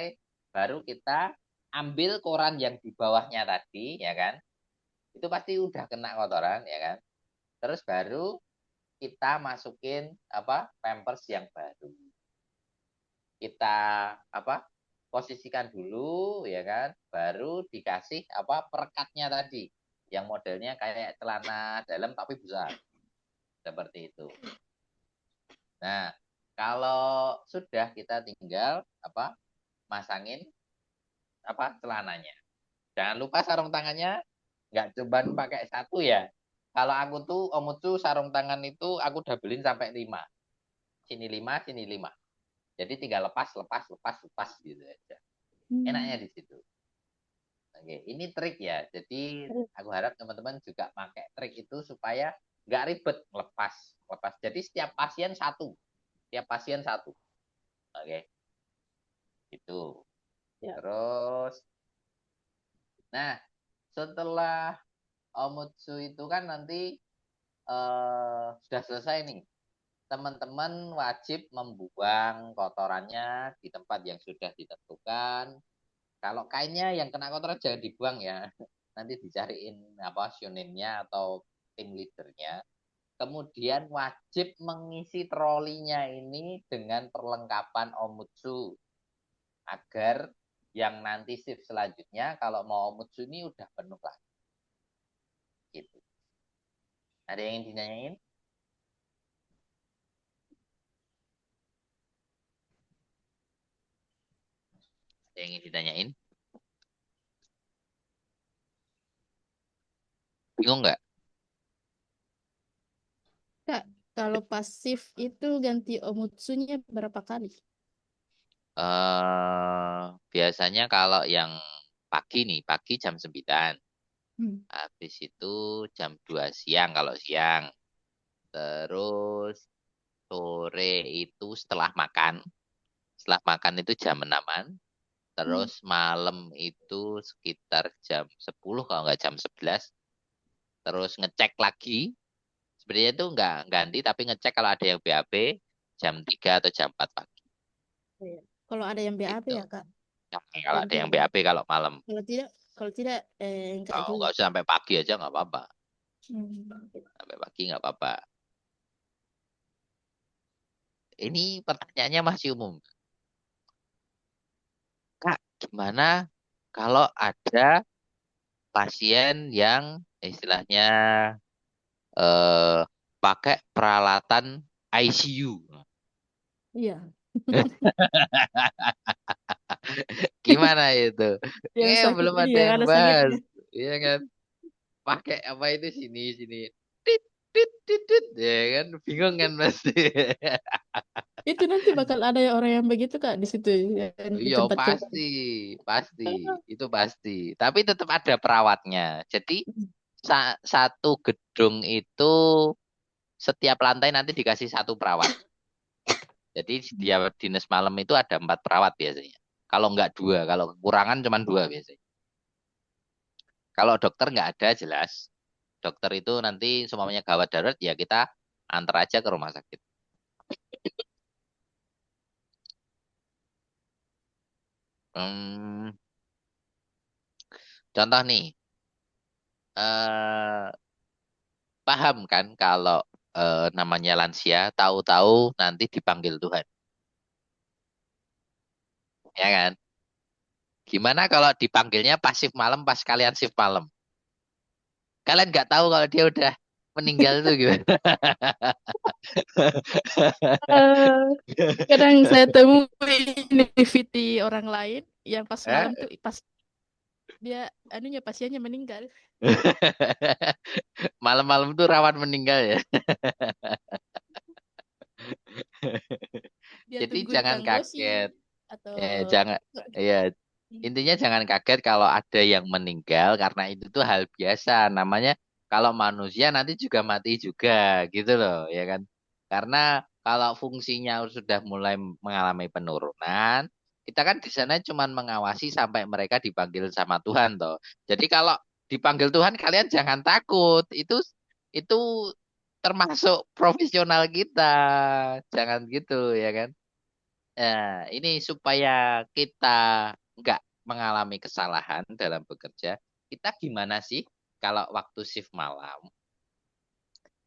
baru kita ambil koran yang di bawahnya tadi, ya kan? Itu pasti udah kena kotoran, ya kan? Terus baru kita masukin apa pampers yang baru. Kita apa posisikan dulu ya kan, baru dikasih apa perekatnya tadi yang modelnya kayak celana dalam tapi besar seperti itu. Nah, kalau sudah kita tinggal apa masangin apa celananya. Jangan lupa sarung tangannya nggak cuma pakai satu ya, Kalau aku tuh Omutsu sarung tangan itu aku double-in sampai 5. Sini 5, sini 5. Jadi tinggal lepas, lepas, lepas, lepas gitu aja. Enaknya di situ. Oke, ini trik ya. Jadi aku harap teman-teman juga pakai trik itu supaya nggak ribet lepas, lepas. Jadi setiap pasien satu, setiap pasien satu. Oke, itu. Ya. Terus, nah setelah Omutsu itu kan nanti sudah selesai nih. Teman-teman wajib membuang kotorannya di tempat yang sudah ditentukan. Kalau kainnya yang kena kotoran jangan dibuang ya. Nanti dicariin apa shuninnya atau tim leadernya. Kemudian wajib mengisi trolinya ini dengan perlengkapan Omutsu agar yang nanti shift selanjutnya kalau mau Omutsu ini udah penuh lah. Gitu. Ada yang ingin dinyanyiin? Ada yang ingin ditanyain? Bingung nggak? Kak, kalau pasif itu ganti omutsunya berapa kali? Biasanya kalau yang pagi nih, pagi jam 9. Hmm. Habis itu jam 2 siang kalau siang. Terus sore itu setelah makan. Setelah makan itu jam 6-an. Terus malam itu sekitar jam 10 kalau nggak jam 11. Terus ngecek lagi. Sebenarnya itu nggak ganti tapi ngecek kalau ada yang BAB jam 3 atau jam 4 pagi. Iya. Kalau ada yang BAB Gitu. ya, Kak. Nah, kalau ada Ganti. yang BAB kalau malam. Kalau tidak enggak Kalau juga. nggak usah sampai pagi aja nggak apa-apa. Hmm. Sampai pagi nggak apa-apa. Ini pertanyaannya masih umum. Kak, gimana kalau ada pasien yang istilahnya eh, pakai peralatan ICU? Iya. Gimana itu? Yang sakit Belum ini ada yang yang ada bahas. sakitnya. Iya kan? Pakai apa itu sini sini. Tit tit tit tit. Ya kan? Bingung kan pasti. Itu nanti bakal ada orang yang begitu, Kak, di situ yang di Iya tempat kita. pasti, pasti, itu pasti. Tapi tetap ada perawatnya. Jadi satu gedung itu setiap lantai nanti dikasih satu perawat. Jadi dia dinas malam itu ada 4 perawat biasanya. Kalau nggak 2, kalau kekurangan cuma 2 biasanya. Kalau dokter nggak ada jelas. Dokter itu nanti semuanya gawat darurat ya kita antar aja ke rumah sakit. Hmm, contoh nih, eh, paham kan kalau namanya lansia, tahu-tahu nanti dipanggil Tuhan, ya kan? Gimana kalau dipanggilnya pas shift malam, pas kalian shift malam? Kalian nggak tahu kalau dia udah meninggal itu gimana? Eh, Kadang saya temui ini di VT orang lain yang pas malam Eh? tuh pas dia anunya pasiennya meninggal. Malam-malam tuh rawan meninggal ya. Dia Jadi tunggu di jangan Tanggosi kaget. atau Jangan, ya intinya jangan kaget kalau ada yang meninggal karena itu tuh hal biasa. Namanya kalau manusia nanti juga mati juga gitu loh, ya kan? Karena kalau fungsinya sudah mulai mengalami penurunan, kita kan di sana cuma mengawasi sampai mereka dipanggil sama Tuhan toh. Jadi kalau dipanggil Tuhan kalian jangan takut. Itu termasuk profesional kita. Jangan gitu ya kan? Ini supaya kita nggak mengalami kesalahan dalam bekerja, kita gimana sih kalau waktu shift malam?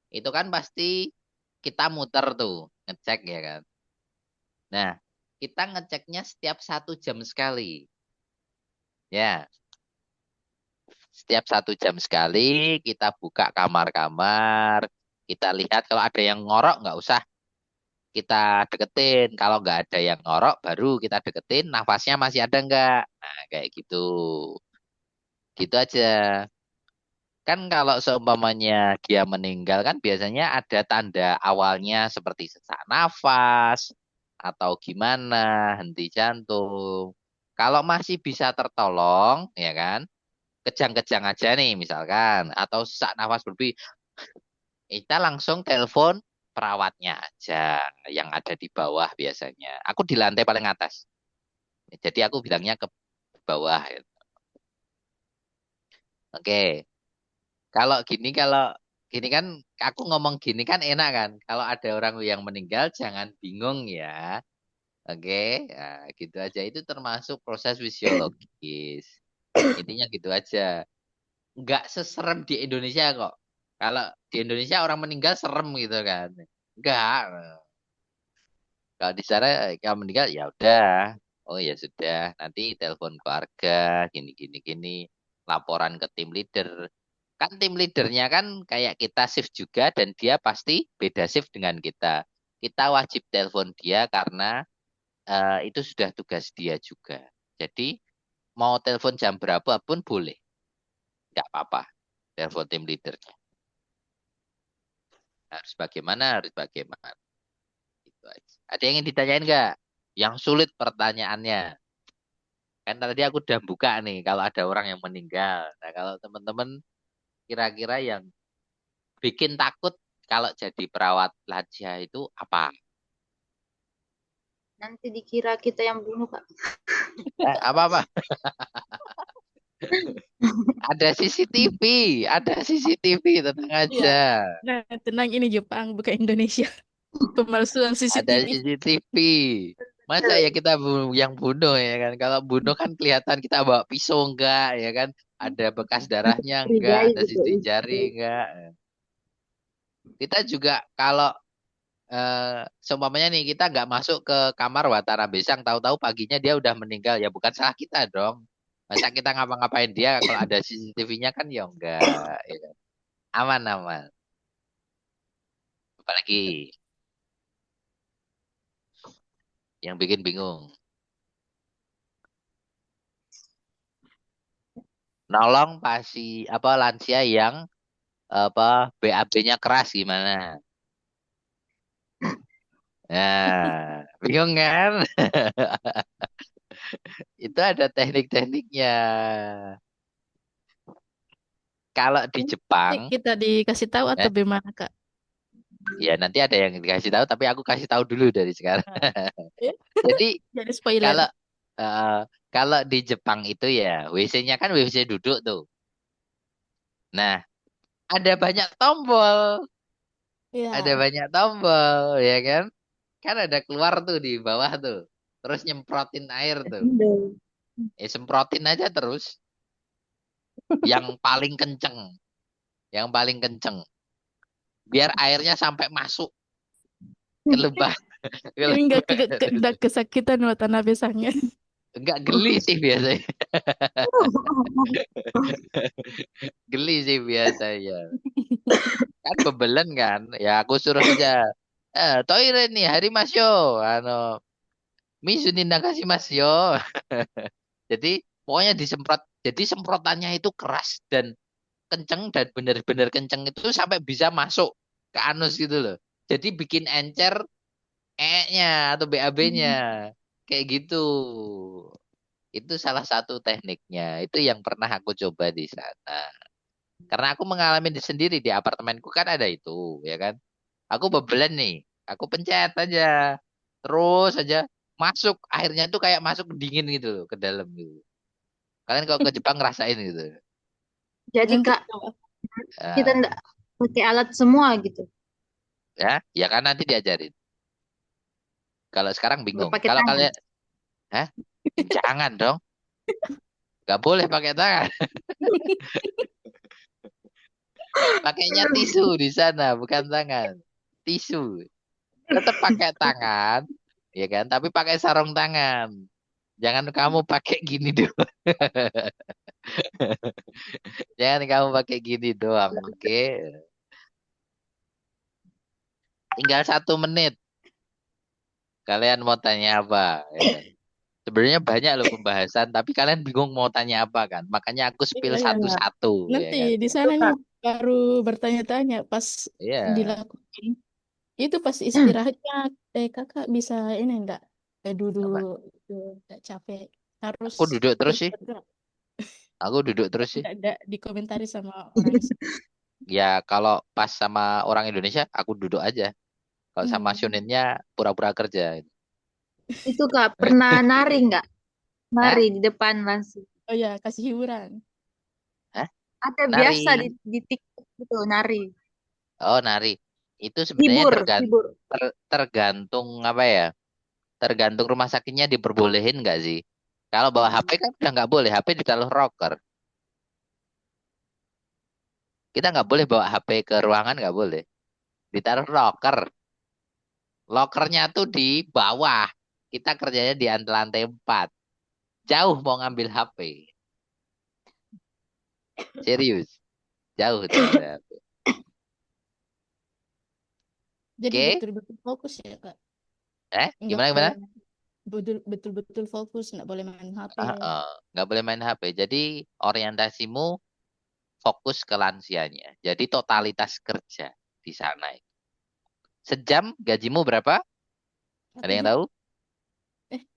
Itu kan pasti kita muter tuh, ngecek ya kan. Nah, kita ngeceknya setiap 1 jam sekali. Ya, setiap 1 jam sekali kita buka kamar-kamar, kita lihat kalau ada yang ngorok nggak usah kita deketin. Kalau nggak ada yang ngorok, baru kita deketin, nafasnya masih ada nggak? Nah, kayak gitu. Gitu aja. Kan kalau seumpamanya dia meninggal kan biasanya ada tanda awalnya seperti sesak nafas atau gimana, henti jantung. Kalau masih bisa tertolong, ya kan, kejang-kejang aja nih misalkan, atau sesak nafas berlebih, kita langsung telepon perawatnya aja yang ada di bawah biasanya. Aku di lantai paling atas. Jadi aku bilangnya ke bawah. Gitu. Oke. Kalau gini kan aku ngomong gini kan enak kan. Kalau ada orang yang meninggal jangan bingung ya. Oke, nah, gitu aja itu termasuk proses fisiologis. Intinya gitu aja. Nggak seserem di Indonesia kok. Kalau di Indonesia orang meninggal serem gitu kan. Enggak. Kalau di sana kalau meninggal ya udah. Oh ya sudah, nanti telepon keluarga, gini gini gini, laporan ke tim leader. Kan tim leadernya kan kayak kita shift juga dan dia pasti beda shift dengan kita. Kita wajib telepon dia karena itu sudah tugas dia juga. Jadi mau telepon jam berapa pun boleh, nggak apa-apa. Telepon tim leadernya. Harus bagaimana. Gitu aja. Ada yang ingin ditanyain nggak? Yang sulit pertanyaannya. Kan tadi aku udah buka nih kalau ada orang yang meninggal. Nah, kalau teman-teman kira-kira yang bikin takut kalau jadi perawat lansia itu apa? Nanti dikira kita yang bunuh, Kak. Apa-apa? Ada CCTV, ada CCTV, tenang Iya. aja. Nah, tenang ini Jepang, bukan Indonesia. Pemalsuan Ada CCTV. CCTV. Masa ya kita yang bunuh ya kan? Kalau bunuh kan kelihatan kita bawa pisau enggak ya kan? Ada bekas darahnya enggak? Kerjai Ada gitu. sisi jari enggak? Kita juga kalau seumpamanya nih kita nggak masuk ke kamar Watara Besang, tahu-tahu paginya dia udah meninggal, ya bukan salah kita dong. Masa kita ngapa-ngapain dia kalau ada CCTV-nya kan ya enggak. Ya kan? Aman-aman. Apalagi yang bikin bingung. Nolong apa lansia yang apa BAB-nya keras gimana? Nah, bingung kan? Itu ada teknik-tekniknya. Kalau di Ini Jepang, kita dikasih tahu atau eh, bagaimana, Kak? ya nanti ada yang dikasih tahu, tapi aku kasih tahu dulu dari sekarang. Nah, ya. Jadi Jadi spoiler. kalau eh, kalau di Jepang itu ya WC-nya kan WC duduk tuh. Nah, ada banyak tombol, ada Ya. banyak tombol, ya kan? Kan ada keluar tuh di bawah tuh. Terus nyemprotin air tuh. Semprotin aja terus. Yang paling kenceng. Yang paling kenceng. Biar airnya sampai masuk ke lebah. Ke Ini lebah. enggak kesakitan Watanabe sangnya. Enggak geli sih biasanya. Geli sih biasanya. Kan bebelen kan. Ya aku suruh aja. Toilet nih hari Mas Yo. Ano, Mizunin Nagashi Mas Yo. Jadi pokoknya disemprot. Jadi semprotannya itu keras dan kenceng dan bener-bener kenceng itu sampai bisa masuk ke anus gitu loh. Jadi bikin encer E-nya atau BAB-nya. Kayak gitu. Itu salah satu tekniknya. Itu yang pernah aku coba di sana. Karena aku mengalami sendiri di apartemenku kan ada itu, ya kan? Aku bebelen nih. Aku pencet aja. Terus aja masuk. Akhirnya tuh kayak masuk dingin gitu loh ke dalam gitu. Kalian kalau ke Jepang ngerasain gitu. Jadi, Nanti Kak, kita Nah, enggak pakai alat semua gitu. ya, ya kan nanti diajarin. Kalau sekarang Enggak bingung. pakai Kalau tangan. kalian, hah? Jangan dong. Gak boleh pakai tangan. Pakainya tisu di sana, bukan tangan. Tisu. Tetap pakai tangan, ya kan? Tapi pakai sarung tangan. Jangan kamu pakai gini doang. Jangan kamu pakai gini doang, oke? Tinggal 1 menit. Kalian mau tanya apa? Ya kan? Sebenarnya banyak loh pembahasan, tapi kalian bingung mau tanya apa kan? Makanya aku Iya, spill iya. satu-satu, ya Nanti kan? di Itu sananya Kak. baru bertanya-tanya pas Iya. dilakukan. Itu pas istirahatnya, kakak bisa ini enggak? Duduk, Apa? itu enggak capek. Harus Aku duduk terus terus sih. bergerak. Aku duduk terus sih. Enggak dikomentari sama orang sini. Ya kalau pas sama orang Indonesia, aku duduk aja. Kalau sama Hmm. Shuninnya pura-pura kerja. Itu Kak, pernah nari nggak? Hah? Nari di depan langsung. Oh ya, kasih hiburan. Hah? Ada Nari. biasa di TikTok gitu, nari. Oh, nari. Itu sebenarnya Hibur, hibur. tergantung apa ya? Tergantung rumah sakitnya diperbolehin nggak sih? Kalau bawa HP Hmm. kan udah nggak boleh. HP ditaruh rocker. Kita nggak boleh bawa HP ke ruangan, nggak boleh. Ditaruh locker. Lockernya tuh di bawah. Kita kerjanya di lantai 4. Jauh mau ngambil HP. Serius. Jauh tuh ngambil HP. Jadi Oke? betul-betul fokus ya, Kak. Enggak Gimana gimana? boleh betul-betul fokus, enggak boleh main HP. Nggak boleh main HP. Jadi orientasimu fokus ke lansianya. Jadi totalitas kerja di sana. Sejam gajimu berapa? Ada Satu yang jam? tahu?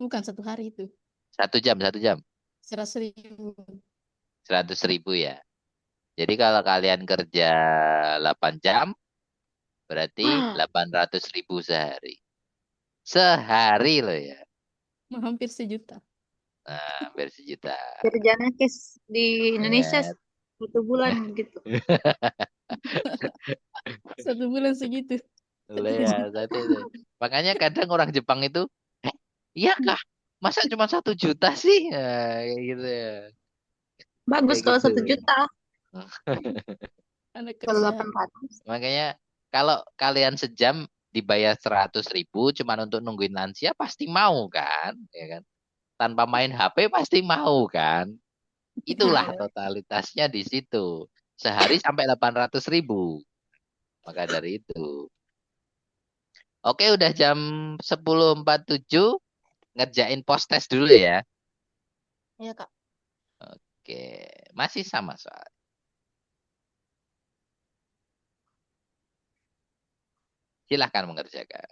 Bukan satu hari itu. 1 jam, 1 jam. 100.000. 100.000 ya. Jadi kalau kalian kerja 8 jam, berarti 800.000 sehari. Sehari loh ya. Hampir sejuta. Nah, hampir sejuta. Kerjanya kes di Indonesia Ya. 1 bulan gitu. 1 bulan segitu. Lah Satu ya, juta. makanya kadang orang Jepang itu, eh, iya kah? Masa cuma 1 juta sih? Kayak gitu ya. Bagus Kayak kalau gitu. 1 juta. Anak Kalau kerja. 800. Makanya kalau kalian sejam dibayar 100.000 cuma untuk nungguin lansia pasti mau kan? Ya kan? Tanpa main HP pasti mau kan? Itulah Iya. totalitasnya di situ. Sehari sampai 800.000. Maka dari itu. Oke, udah jam 10.47. Ngerjain post test dulu ya. Iya, Kak. Oke, masih sama soal. Silahkan mengerjakan.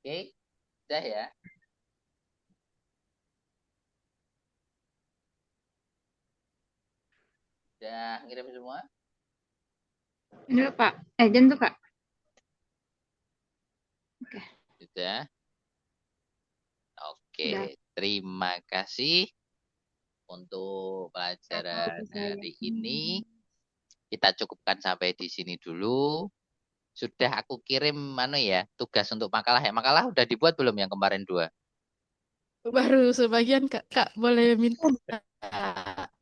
Oke, udah ya. Udah ngirim semua? Ini Kak. Jangan tuh Kak. Sudah. Udah. Oke, terima kasih untuk pelajaran hari ini. Kita cukupkan sampai di sini dulu. Sudah aku kirim tugas untuk makalah ya. Makalah udah dibuat belum yang kemarin 2? Baru sebagian Kak. Kak, boleh minta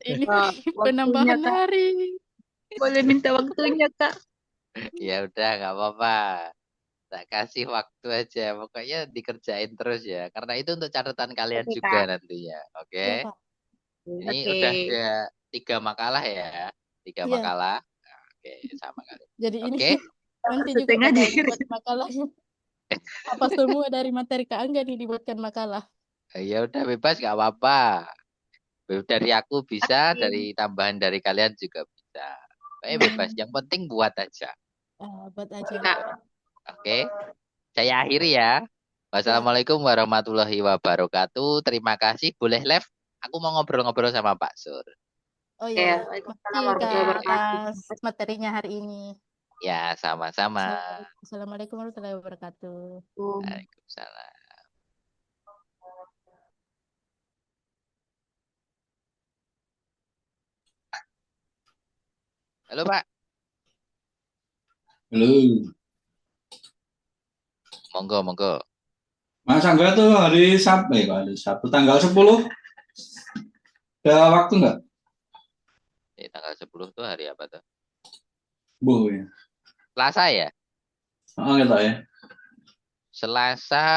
ini Kak, waktunya penambahan Kak. hari. Boleh minta waktunya Kak. Ya udah nggak apa-apa. Tak kasih waktu aja. Pokoknya dikerjain terus ya. Karena itu untuk catatan kalian Oke juga Kak. nantinya. Oke. Iya, Kak. Ini Oke. udah ada 3 makalah ya. 3 Iya. makalah. Oke, sama kali. Jadi ini Oke. nanti juga Setengah bakal diri. dibuat makalahnya. Apa semua dari materi Kak Angga nih dibuatkan makalah? Ya udah bebas nggak apa-apa. Dari aku bisa, Oke. dari tambahan dari kalian juga bisa. Pokoknya bebas. Yang penting buat aja. Buat aja. Kak. Oke. Saya akhiri ya. Wassalamualaikum warahmatullahi wabarakatuh. Terima kasih. Boleh live. Aku mau ngobrol-ngobrol sama Pak Sur. Oh Ya, iya. Waalaikumsalam Makasih warahmatullahi Kak wabarakatuh. atas materinya hari ini. Ya, sama-sama. Assalamualaikum warahmatullahi wabarakatuh. Waalaikumsalam. Halo Pak. Halo. Monggo, monggo. Mas Angga tuh hari Sabtu tanggal 10 ada waktu nggak? Tanggal 10 tuh hari apa tuh? Bu ya. Selasa ya? Oh gitu ya. Selasa,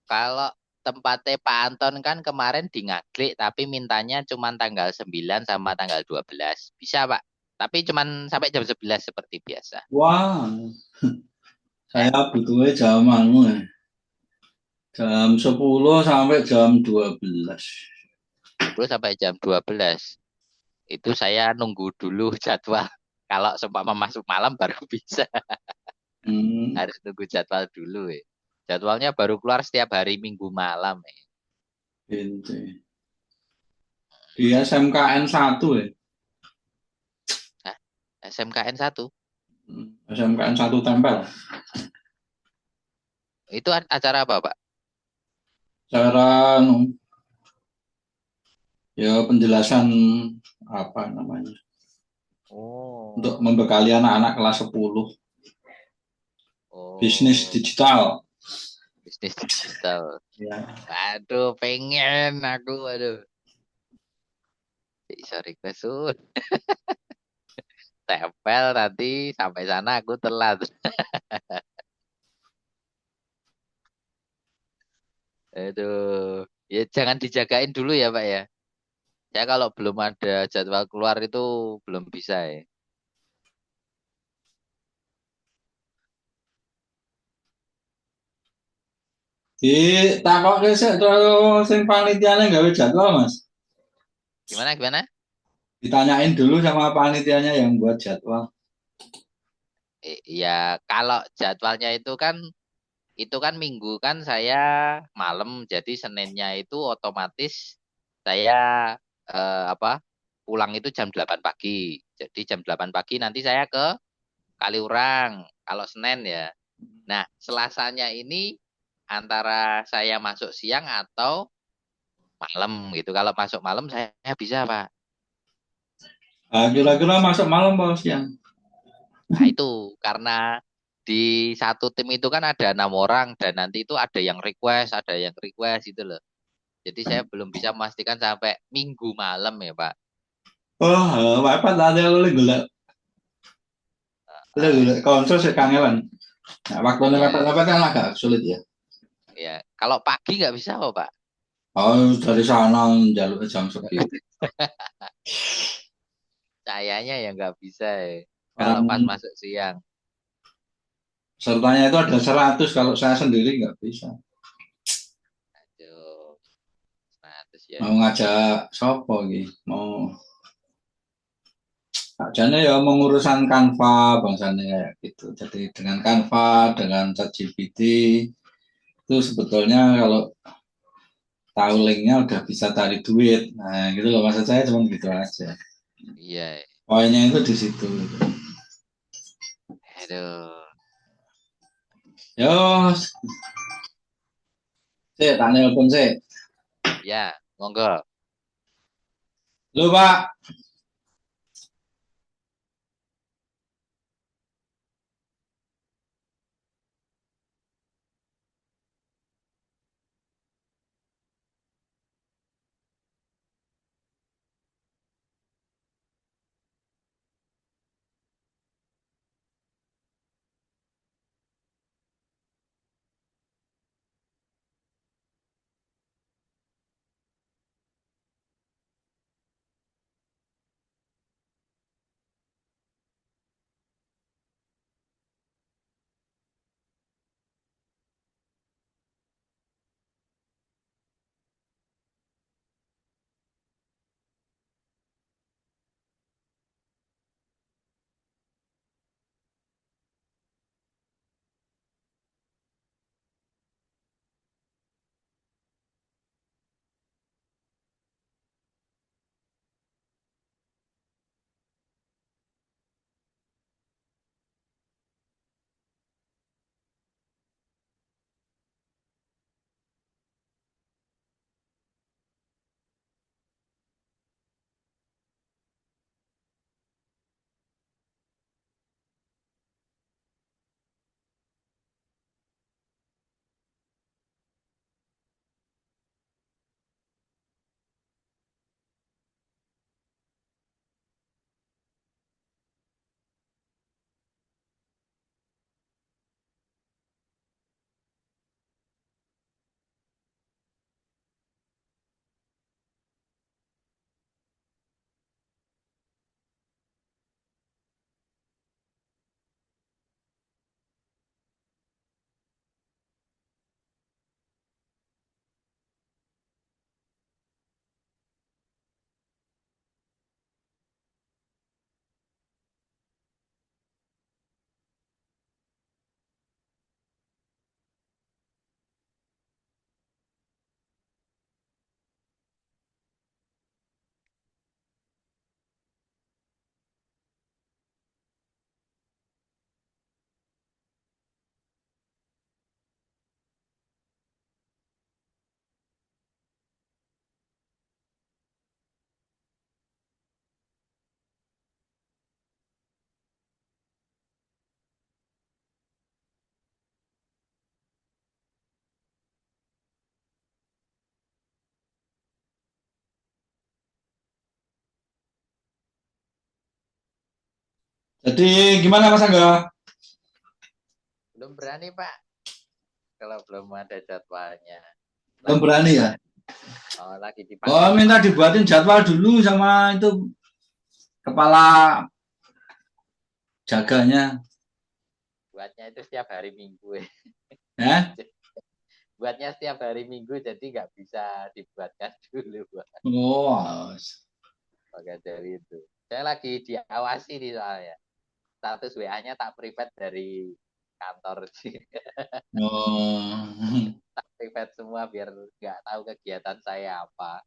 kalau tempatnya Pak Anton kan kemarin di Ngaglik, tapi mintanya cuma tanggal 9 sama tanggal 12. Bisa Pak? Tapi cuma sampai jam 11 seperti biasa. Wah, saya butuhnya jam ya. Jam 10 sampai jam 12. 10 sampai jam 12. Itu saya nunggu dulu jadwal. Kalau seumpama masuk malam baru bisa. Harus nunggu jadwal dulu ya. Jadwalnya baru keluar setiap hari Minggu malam ya. Gitu. Di SMKN 1 ya. Hah? SMKN 1? SMKN 1 Tempel. Itu acara apa Pak? Cara ya penjelasan apa namanya? Oh. Untuk membekali anak-anak kelas 10. Oh. Bisnis digital. Bisnis digital. Ya. Aduh, pengen aku, aduh. Sorry, Kesun. Tempel nanti sampai sana aku telat. Aduh, ya jangan dijagain dulu ya Pak ya. Ya kalau belum ada jadwal keluar itu belum bisa ya. Di takok sih terus sing panitiane gawe jadwal Mas. Gimana? Ditanyain dulu sama panitianya yang buat jadwal. Ya kalau jadwalnya itu kan minggu kan saya malam, jadi Seninnya itu otomatis saya pulang itu jam 8 pagi. Jadi jam 8 pagi nanti saya ke Kaliurang kalau Senin ya. Nah, Selasanya ini antara saya masuk siang atau malam gitu. Kalau masuk malam saya bisa, Pak. Kira-kira masuk malam apa siang? Nah, itu karena di satu tim itu kan ada 6 orang dan nanti itu ada yang request itu loh. Jadi saya belum bisa memastikan sampai Minggu malam ya, Pak. Oh, apa tadi lu golek. Golek konsul sik kangelan. Nah, waktunya mepet-mepet kan agak sulit ya. Ya, kalau pagi nggak bisa kok, Pak. Oh, dari sana jalur jam segitu. Kayaknya ya nggak bisa ya. Kalau pas masuk siang. Sertanya itu ada 100, kalau saya sendiri nggak bisa. Aduh. 100 ya. Mau ngajak sopo gitu, mau ajane ya mengurusan Canva bangsane kayak gitu. Jadi dengan Canva, dengan ChatGPT itu sebetulnya kalau tahu linknya udah bisa cari duit. Nah, gitu loh maksud saya cuma gitu aja. Iya. Poinnya itu di situ. Aduh. Yo, sih, tak nelpon sih. Ya, monggo. Lu Pak, jadi gimana Mas Angga? Belum berani, Pak. Kalau belum ada jadwalnya. Belum berani ya? Lagi Oh, dipanggil. minta dibuatin jadwal dulu sama itu kepala jaganya. Buatnya itu setiap hari Minggu. Ya? Buatnya setiap hari Minggu, jadi nggak bisa dibuatkan dulu, Pak. Oh, Maka dari itu. Saya lagi diawasi nih soalnya. Status WA-nya tak private dari kantor sih. oh. Tak private semua biar nggak tahu kegiatan saya apa.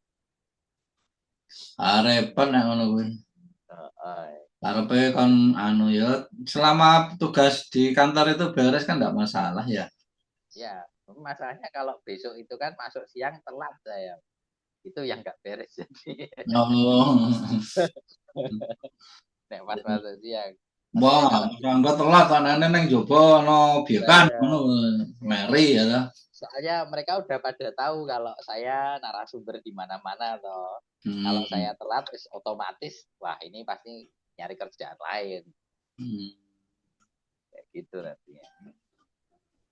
Repot nek ngono kuwi. Heeh. Karepe kan anu ya selama tugas di kantor itu beres kan enggak masalah ya. Ya, masalahnya kalau besok itu kan masuk siang telat saya. Itu yang nggak beres jadi. Oh. Nek pas masuk siang. Maksudnya Wah, kalau enggak telat anane nang jopo ono biekan saya, ngono meri ya ta. soalnya mereka udah pada tahu kalau saya narasumber di mana-mana toh. Kalau saya Hmm. telat otomatis wah ini pasti nyari kerjaan lain. Hmm. Kayak gitu nantinya.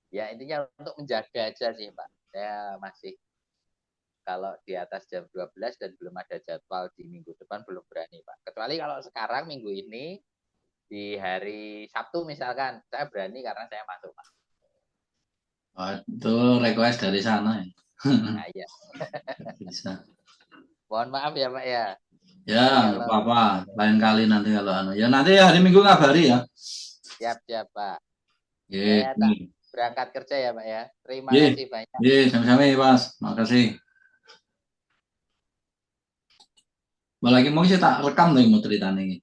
Ya intinya untuk menjaga aja sih Pak. Saya masih kalau di atas jam 12 dan belum ada jadwal di minggu depan belum berani Pak. Kecuali kalau sekarang minggu ini di hari Sabtu misalkan saya berani karena saya masuk Pak. Oh, itu request dari sana ya. Nah iya. Bisa. Mohon maaf ya Pak ya. Ya, Nanti nggak kalau apa-apa. Lain kali nanti kalau anu. Ya nanti hari Minggu ngabari ya. siap-siap Pak. Ya, Saya tak berangkat kerja ya Pak ya. Terima Iya. kasih banyak. Iya, sama-sama ya, Mas. Makasih. Malah lagi mau saya tak rekam nih mau cerita nih.